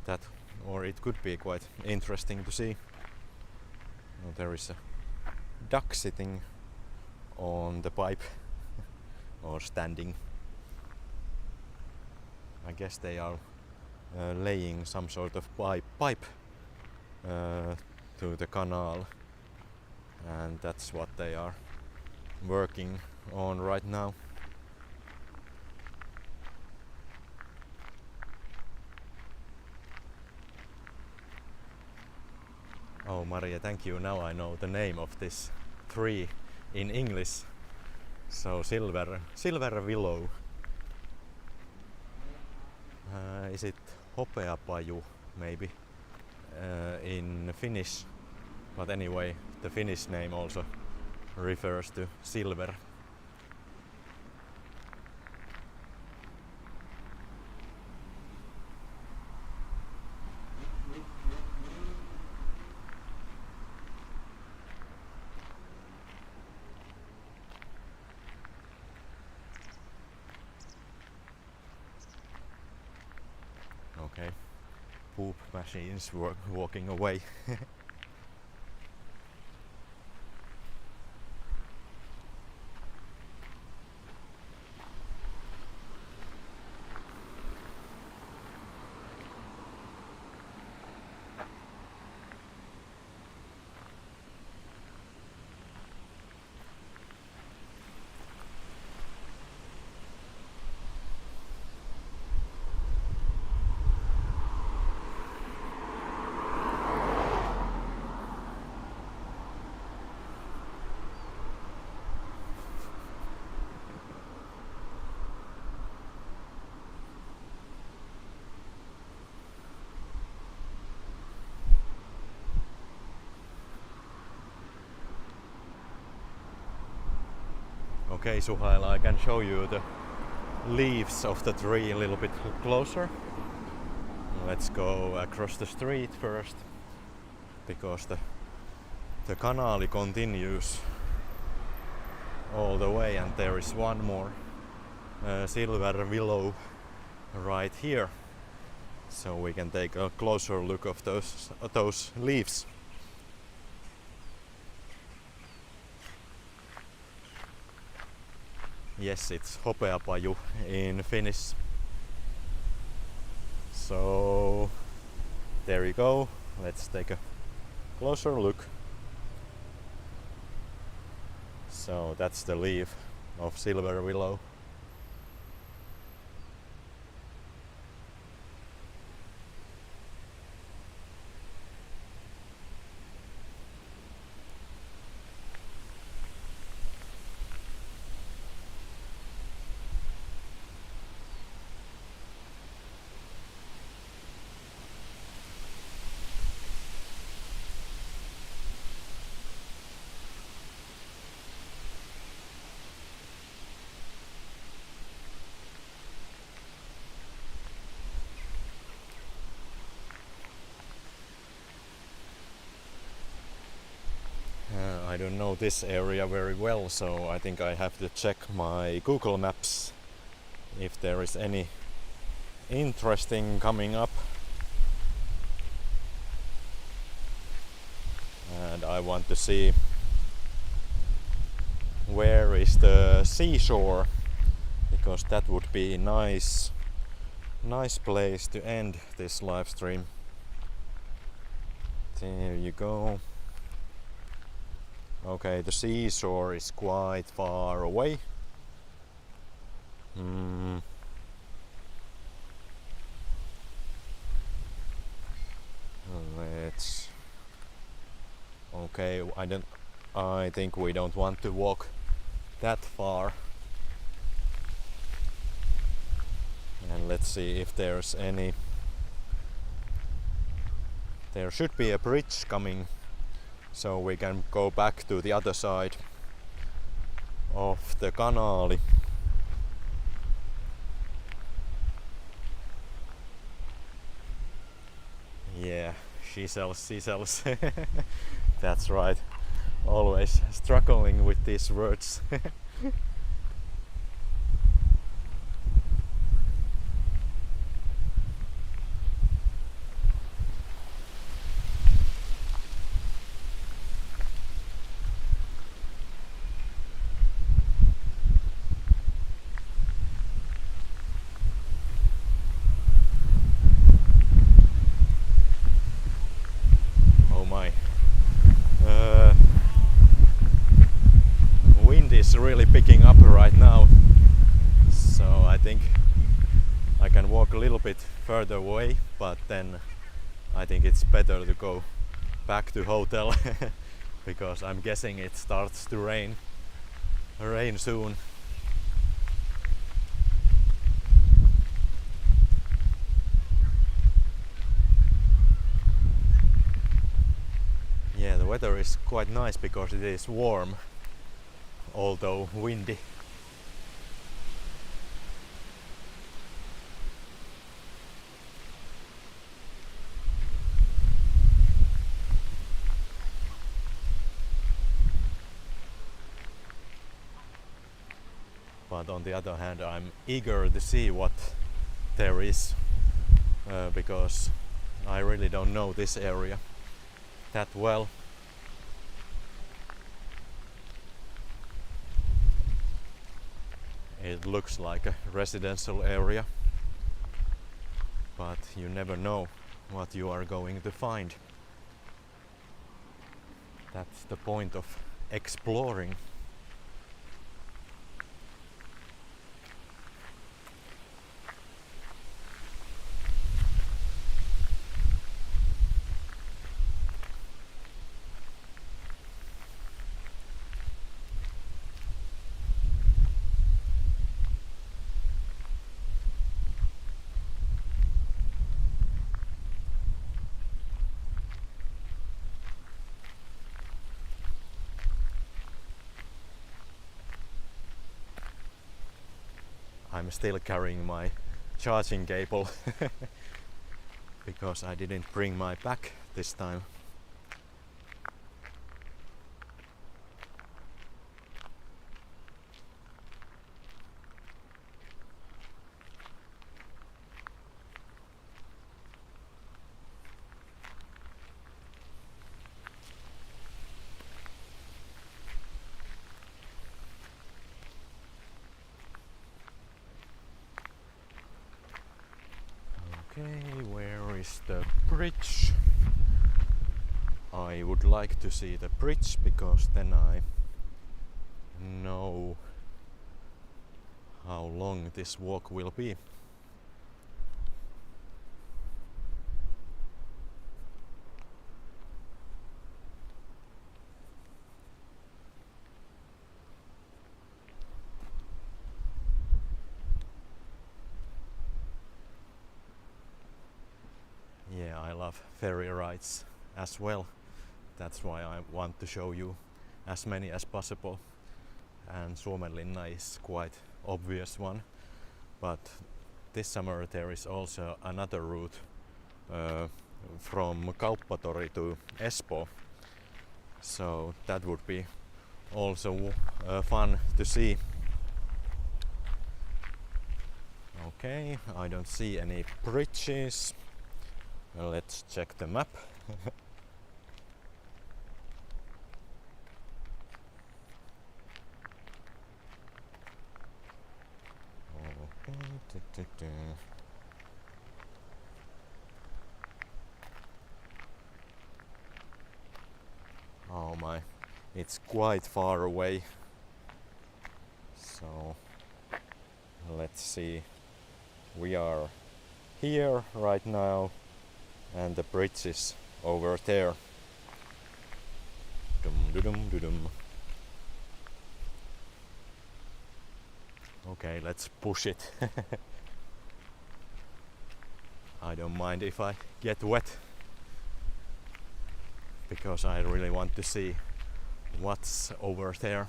that, or it could be quite interesting to see. Oh, there is a duck sitting on the pipe or standing. I guess they are laying some sort of pipe to the canal. And that's what they are working on right now. Oh Maria, thank you. Now I know the name of this tree in English. So silver willow. Is it hopeapaju maybe in Finnish? But anyway, the Finnish name also refers to silver. Okay, poop machines walking away. Okay, Suhail, I can show you the leaves of the tree a little bit closer. Let's go across the street first, because the canal continues all the way, and there is one more silver willow right here, so we can take a closer look of those leaves. Yes, it's hopeapaju in Finnish. So there you go. Let's take a closer look. So that's the leaf of silver willow. I don't know this area very well, so I think I have to check my Google Maps if there is any interesting coming up. And I want to see where is the seashore, because that would be a nice place to end this live stream. There you go. Okay, the seashore is quite far away. Let's. Okay, I think we don't want to walk that far. And let's see if there's any. There should be a bridge coming, so we can go back to the other side of the canal. Yeah, she sells. That's right. Always struggling with these words. is really picking up right now, so I think I can walk a little bit further away, but then I think it's better to go back to hotel because I'm guessing it starts to rain soon. Yeah, the weather is quite nice because it is warm, although windy. But on the other hand, I'm eager to see what there is because I really don't know this area that well. It looks like a residential area, but you never know what you are going to find. That's the point of exploring. I'm still carrying my charging cable because I didn't bring my pack this time. Okay, where is the bridge? I would like to see the bridge because then I know how long this walk will be. Yeah, I love ferry rides as well. That's why I want to show you as many as possible. And Suomenlinna is quite obvious one. But this summer there is also another route from Kauppatori to Espoo. So that would be also fun to see. Okay, I don't see any bridges. Let's check the map. Oh my, it's quite far away. So let's see. We are here right now and the bridge is over there. Dum dum dum dum. Okay, let's push it. I don't mind if I get wet because I really want to see what's over there.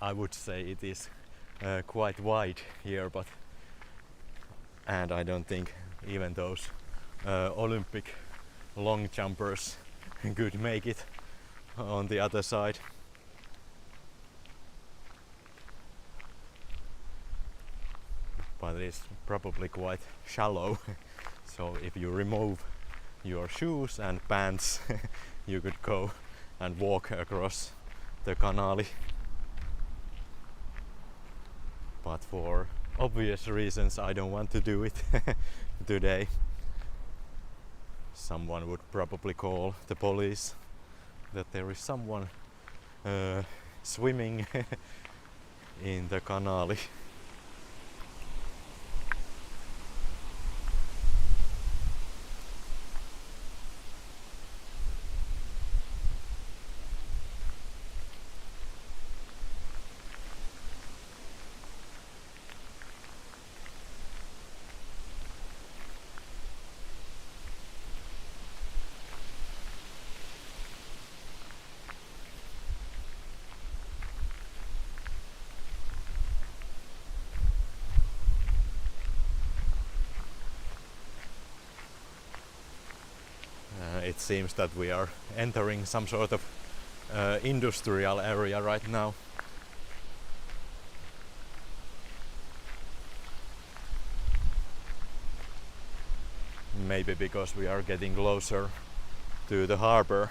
I would say it is quite wide here, and I don't think even those Olympic long jumpers could make it on the other side. But it is probably quite shallow, so if you remove your shoes and pants you could go and walk across the canali. But for obvious reasons I don't want to do it today. Someone would probably call the police that there is someone swimming in the canali. It seems that we are entering some sort of industrial area right now. Maybe because we are getting closer to the harbor.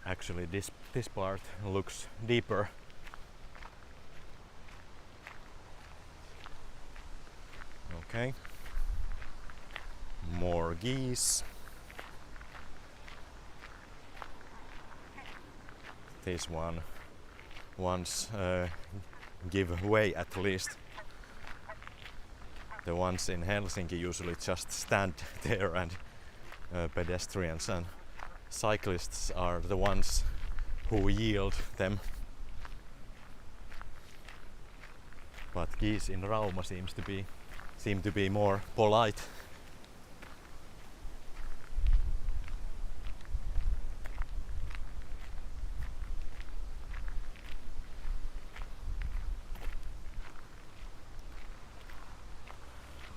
Actually, this part looks deeper. Okay. More geese. This one once give way at least. The ones in Helsinki usually just stand there, and pedestrians and cyclists are the ones who yield them. But geese in Rauma seem to be more polite.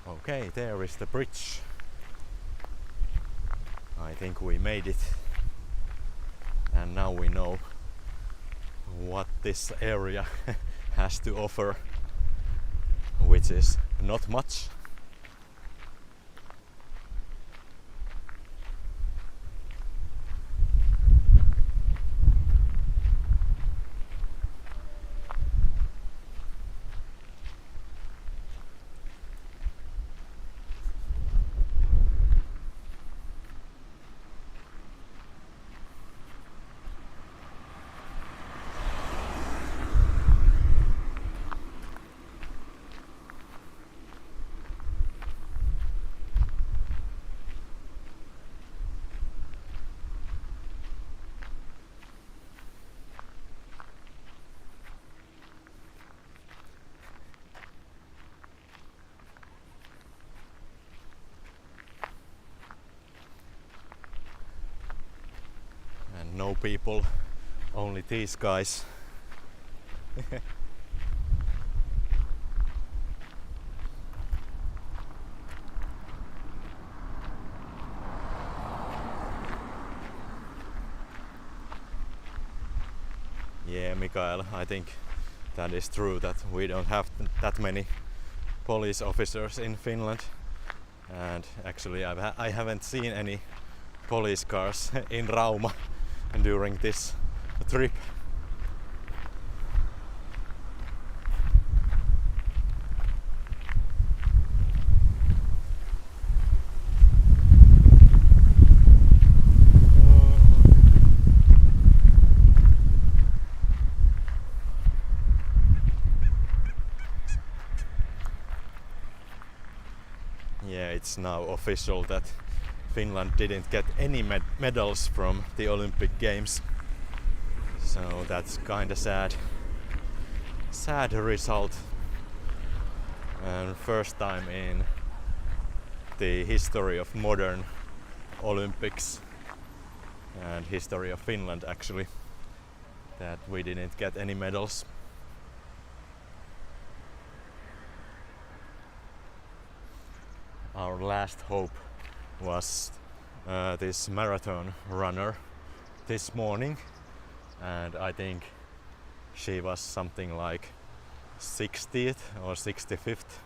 Okay, there is the bridge. I think we made it. And now we know what this area has to offer, which is not much. No people, only these guys. Yeah, Mikael, I think that is true that we don't have that many police officers in Finland, and actually I haven't seen any police cars in Rauma during this trip. Yeah, it's now official that Finland didn't get any medals from the Olympic Games. So that's kind of sad result, and first time in the history of modern Olympics and history of Finland actually, that we didn't get any medals. Our last hope was this marathon runner this morning, and I think she was something like 60th or 65th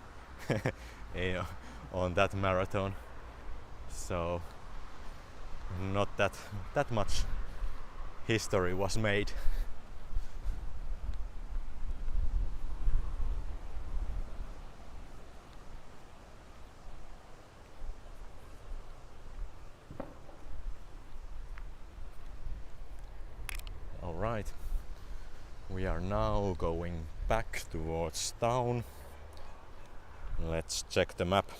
on that marathon, so not that much history was made. All right, we are now going back towards town. Let's check the map,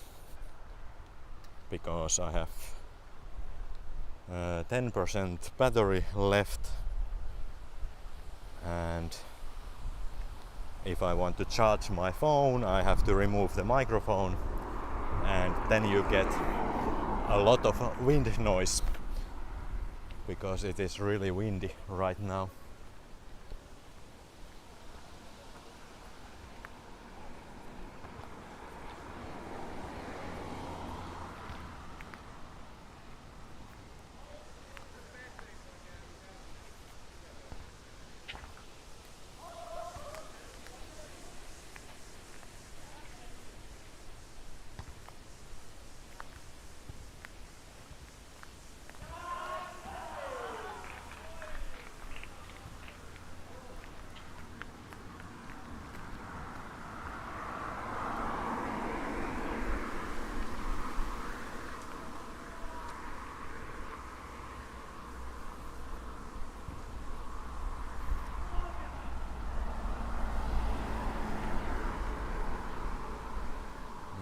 because I have 10% battery left, and if I want to charge my phone I have to remove the microphone, and then you get a lot of wind noise, because it is really windy right now.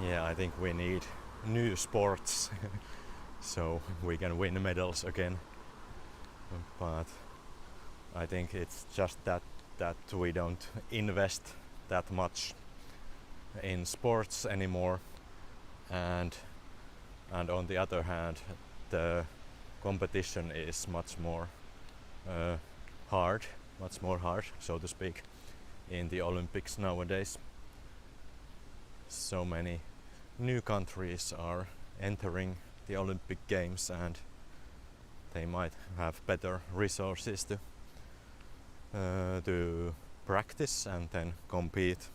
Yeah, I think we need new sports so we can win medals again. But I think it's just that we don't invest that much in sports anymore, and on the other hand, the competition is much more hard, so to speak, in the Olympics nowadays. So many new countries are entering the Olympic Games, and they might have better resources to practice and then compete.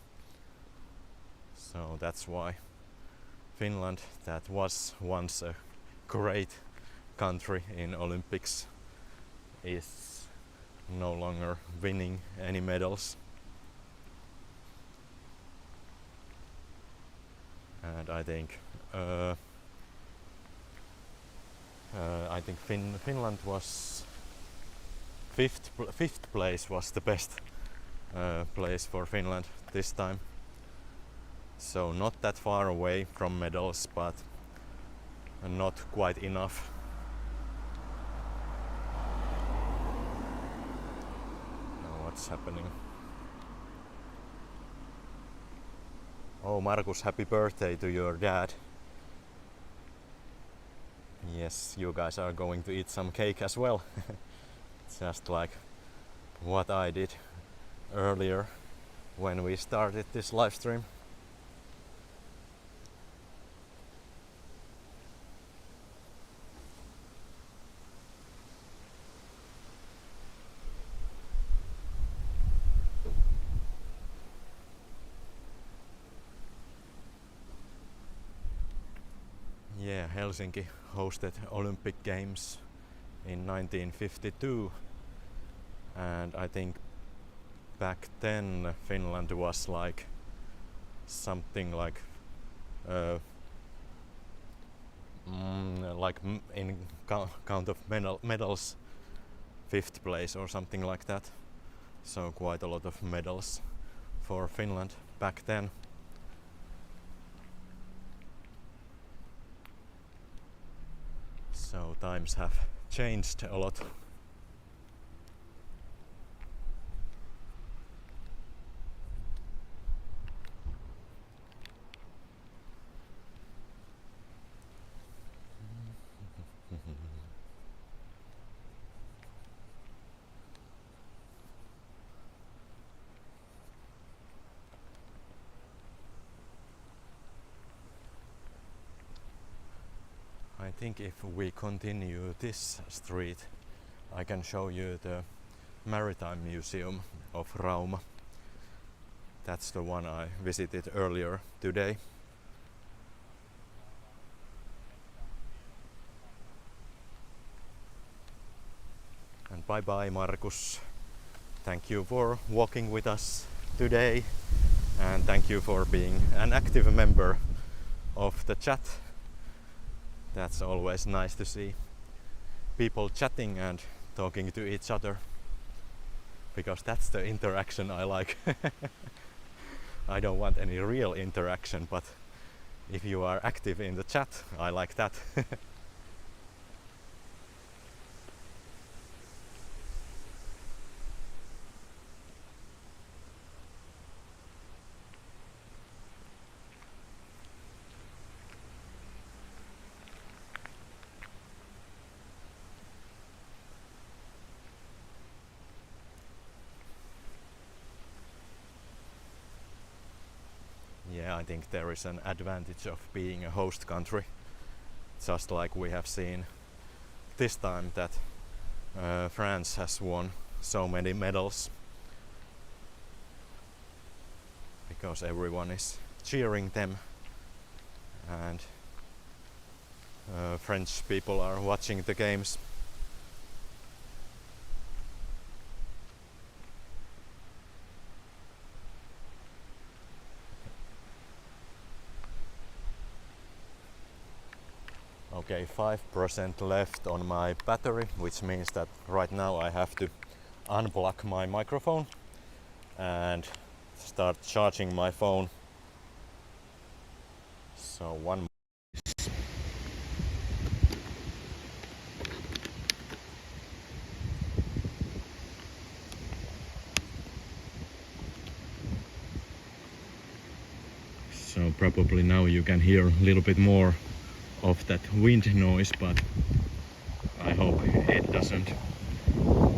So that's why Finland, that was once a great country in Olympics, is no longer winning any medals. And I think Finland was fifth place was the best place for Finland this time. So not that far away from medals, but not quite enough. Now what's happening? Oh, Markus, happy birthday to your dad. Yes, you guys are going to eat some cake as well. Just like what I did earlier when we started this live stream. Yeah, Helsinki hosted Olympic Games in 1952, and I think back then Finland was like something like in count of medals, fifth place or something like that. So quite a lot of medals for Finland back then. So times have changed a lot. think if we continue this street, I can show you the Maritime Museum of Rauma. That's the one I visited earlier today. And bye bye, Markus. Thank you for walking with us today, and thank you for being an active member of the chat. That's always nice to see people chatting and talking to each other, because that's the interaction I like. I don't want any real interaction, but if you are active in the chat, I like that. Yeah, I think there is an advantage of being a host country, just like we have seen this time that France has won so many medals, because everyone is cheering them, and French people are watching the games. Okay, 5% left on my battery, which means that right now I have to unplug my microphone and start charging my phone. So one. So probably now you can hear a little bit more of that wind noise, but I hope it doesn't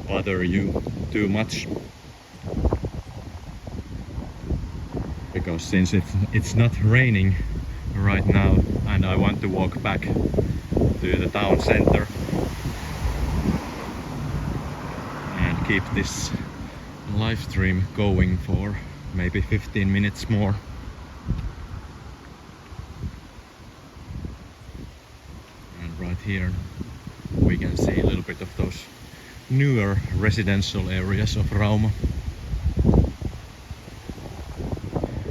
bother you too much, because since it's not raining right now and I want to walk back to the town center and keep this live stream going for maybe 15 minutes more. Right here we can see a little bit of those newer residential areas of Rauma.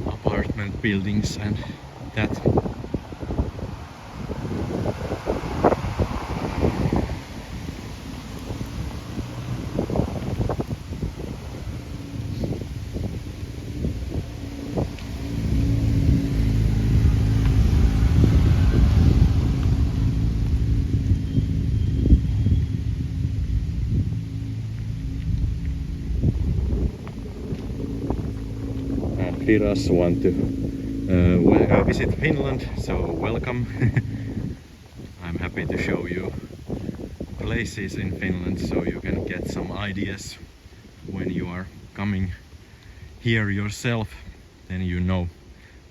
Apartment buildings and that. Firas want to visit Finland, so welcome. I'm happy to show you places in Finland so you can get some ideas when you are coming here yourself. Then you know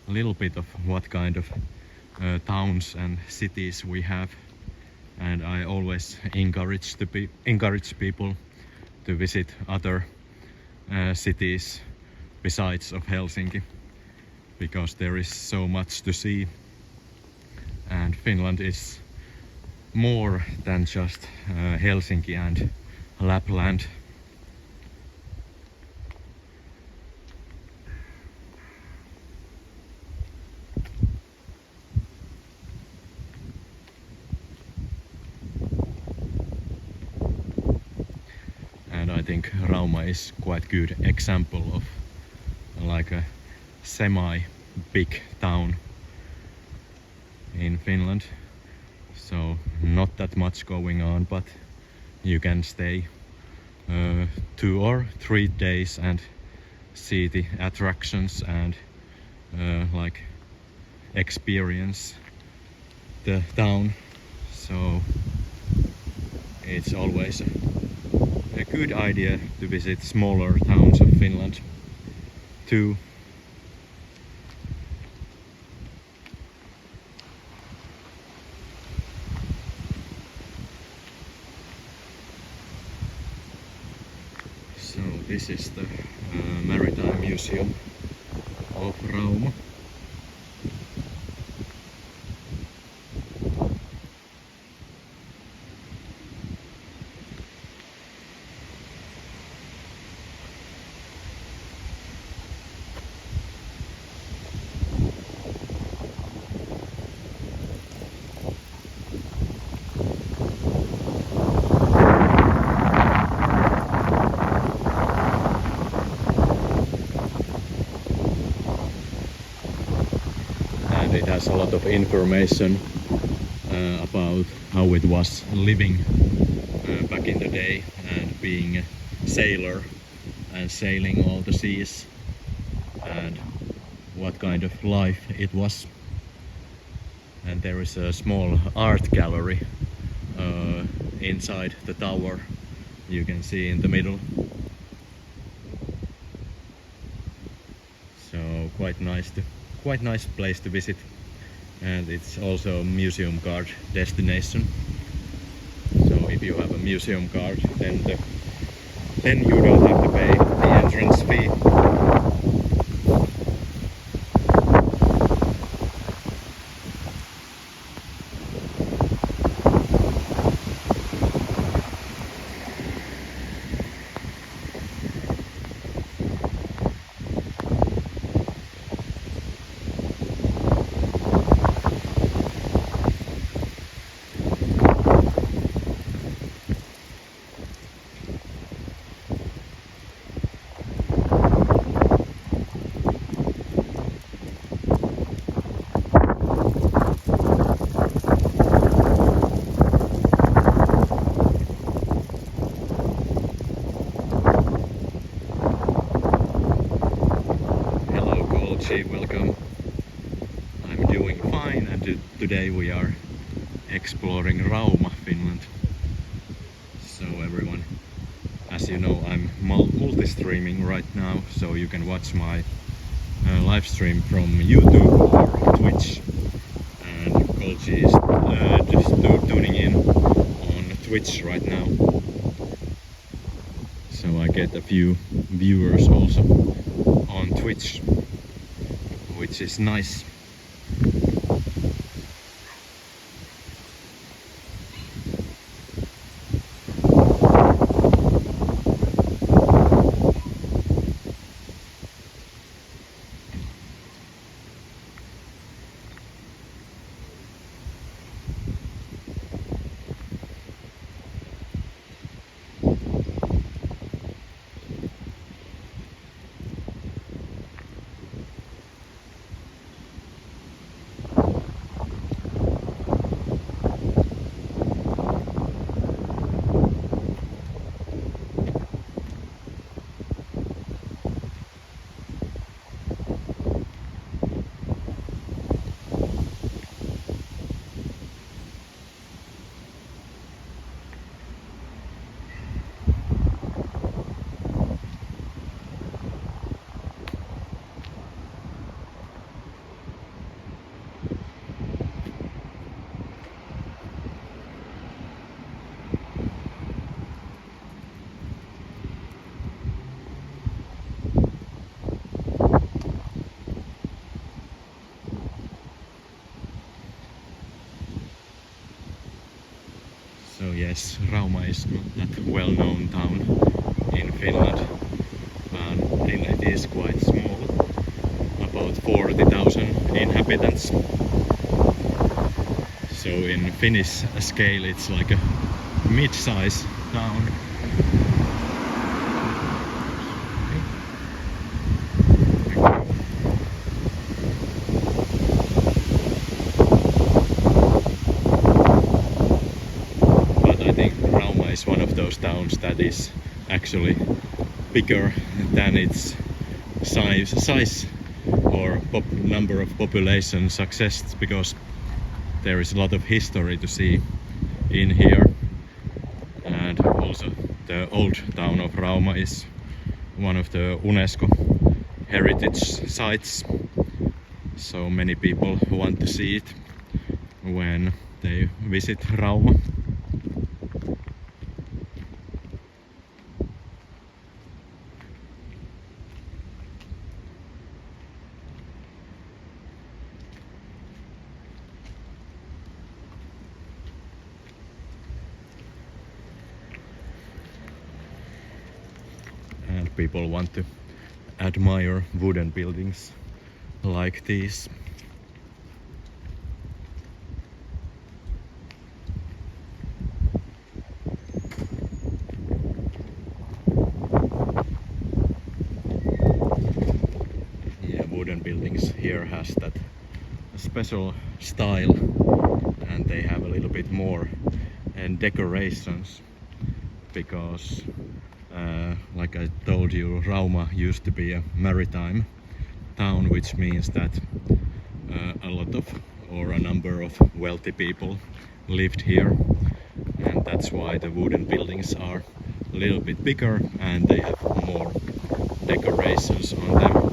a little bit of what kind of towns and cities we have. And I always encourage people to visit other cities besides of Helsinki, because there is so much to see, and Finland is more than just Helsinki and Lapland. And I think Rauma is quite good example of like a semi-big town in Finland. So not that much going on, but you can stay 2 or 3 days and see the attractions and like experience the town. So it's always a good idea to visit smaller towns of Finland too. So this is the Maritime Museum of Rauma. It has a lot of information about how it was living back in the day and being a sailor and sailing all the seas and what kind of life it was. And there is a small art gallery inside the tower, you can see in the middle. So quite nice place to visit, and it's also a museum card destination. So if you have a museum card, then you don't have to pay the entrance fee. Welcome. I'm doing fine, and today we are exploring Rauma, Finland. So everyone, as you know, I'm multi-streaming right now, so you can watch my live stream from YouTube or Twitch. And Kolchi is just tuning in on Twitch right now. So I get a few viewers also on Twitch, which is nice. So yes, Rauma is not that well-known town in Finland, and it is quite small, about 40,000 inhabitants. So in Finnish scale it's like a mid-size town. Is one of those towns that is actually bigger than its size or number of population suggests, because there is a lot of history to see in here. And also the old town of Rauma is one of the UNESCO heritage sites, so many people want to see it when they visit Rauma. if people want to admire wooden buildings like these. Yeah, wooden buildings here has that special style, and they have a little bit more and decorations, because like I told you, Rauma used to be a maritime town, which means that a lot of, or a number of wealthy people lived here, and that's why the wooden buildings are a little bit bigger and they have more decorations on them.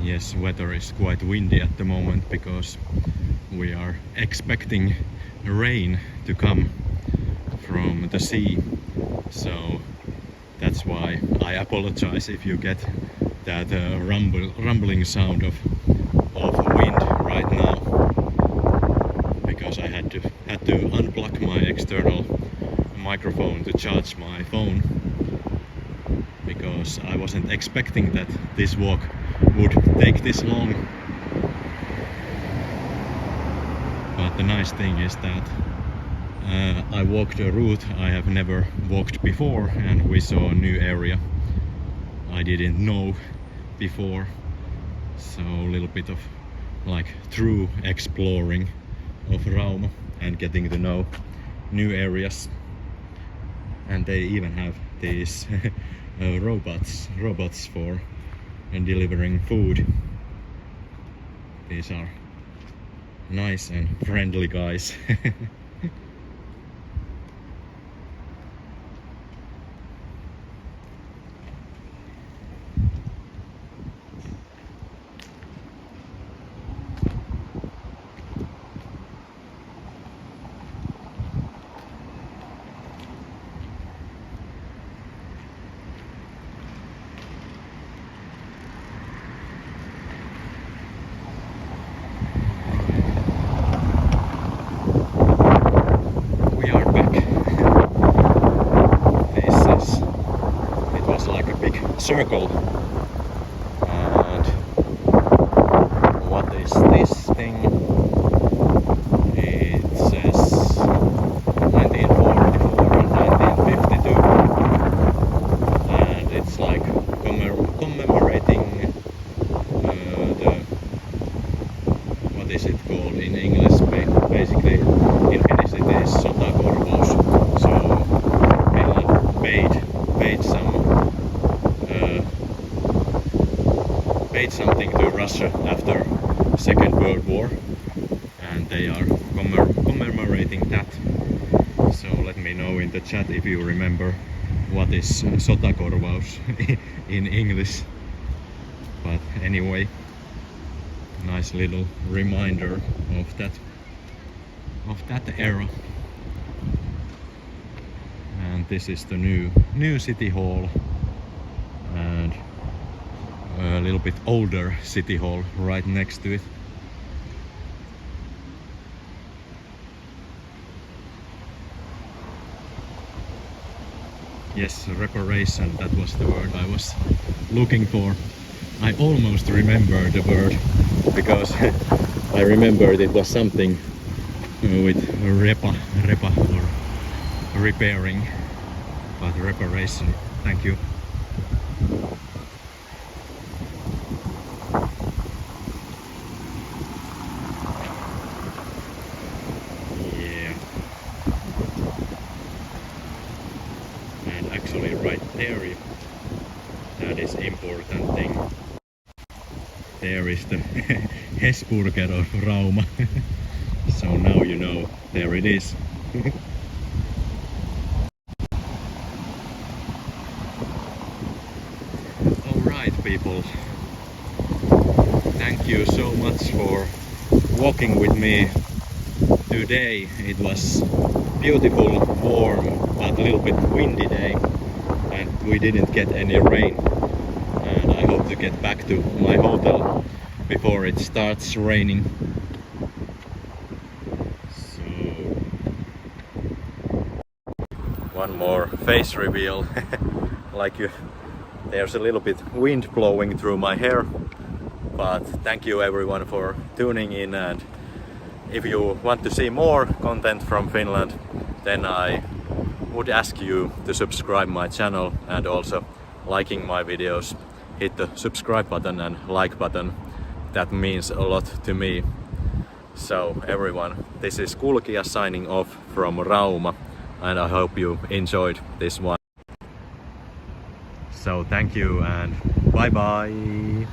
Yes, weather is quite windy at the moment because we are expecting rain to come from the sea, so that's why I apologize if you get that rumbling sound of wind right now, because I had to unplug my external microphone to charge my phone, because I wasn't expecting that this walk would take this long. But the nice thing is that I walked a route I have never walked before, and we saw a new area I didn't know before. So a little bit of like true exploring of Rauma and getting to know new areas. And they even have these robots for delivering food. These are nice and friendly guys. Circle. And what is this thing? It says 1944 and 1952, and it's like commemorating the, what is it called in English? Basically in Finnish it is sotakorvaus. So Finland paid something to Russia after Second World War, and they are commemorating that. So let me know in the chat if you remember what is sotakorvaus in English. But anyway, nice little reminder of that era. And this is the new city hall, and a little bit older city hall right next to it. Yes, reparation, that was the word I was looking for. I almost remembered the word, because I remembered it was something with repa or repairing, but reparation, thank you. Yeah. And actually right there, that is important thing. There is the Hesburger of Rauma. So now you know, there it is. Alright people, thank you so much for walking with me today. It was beautiful, warm, but a little bit windy day, and we didn't get any rain. And I hope to get back to my hotel before it starts raining. So one more face reveal. There's a little bit wind blowing through my hair, but thank you everyone for tuning in, and if you want to see more content from Finland, then I would ask you to subscribe my channel and also liking my videos. Hit the subscribe button and like button. That means a lot to me. So everyone, this is Kulkija signing off from Rauma, and I hope you enjoyed this one. So thank you and bye bye.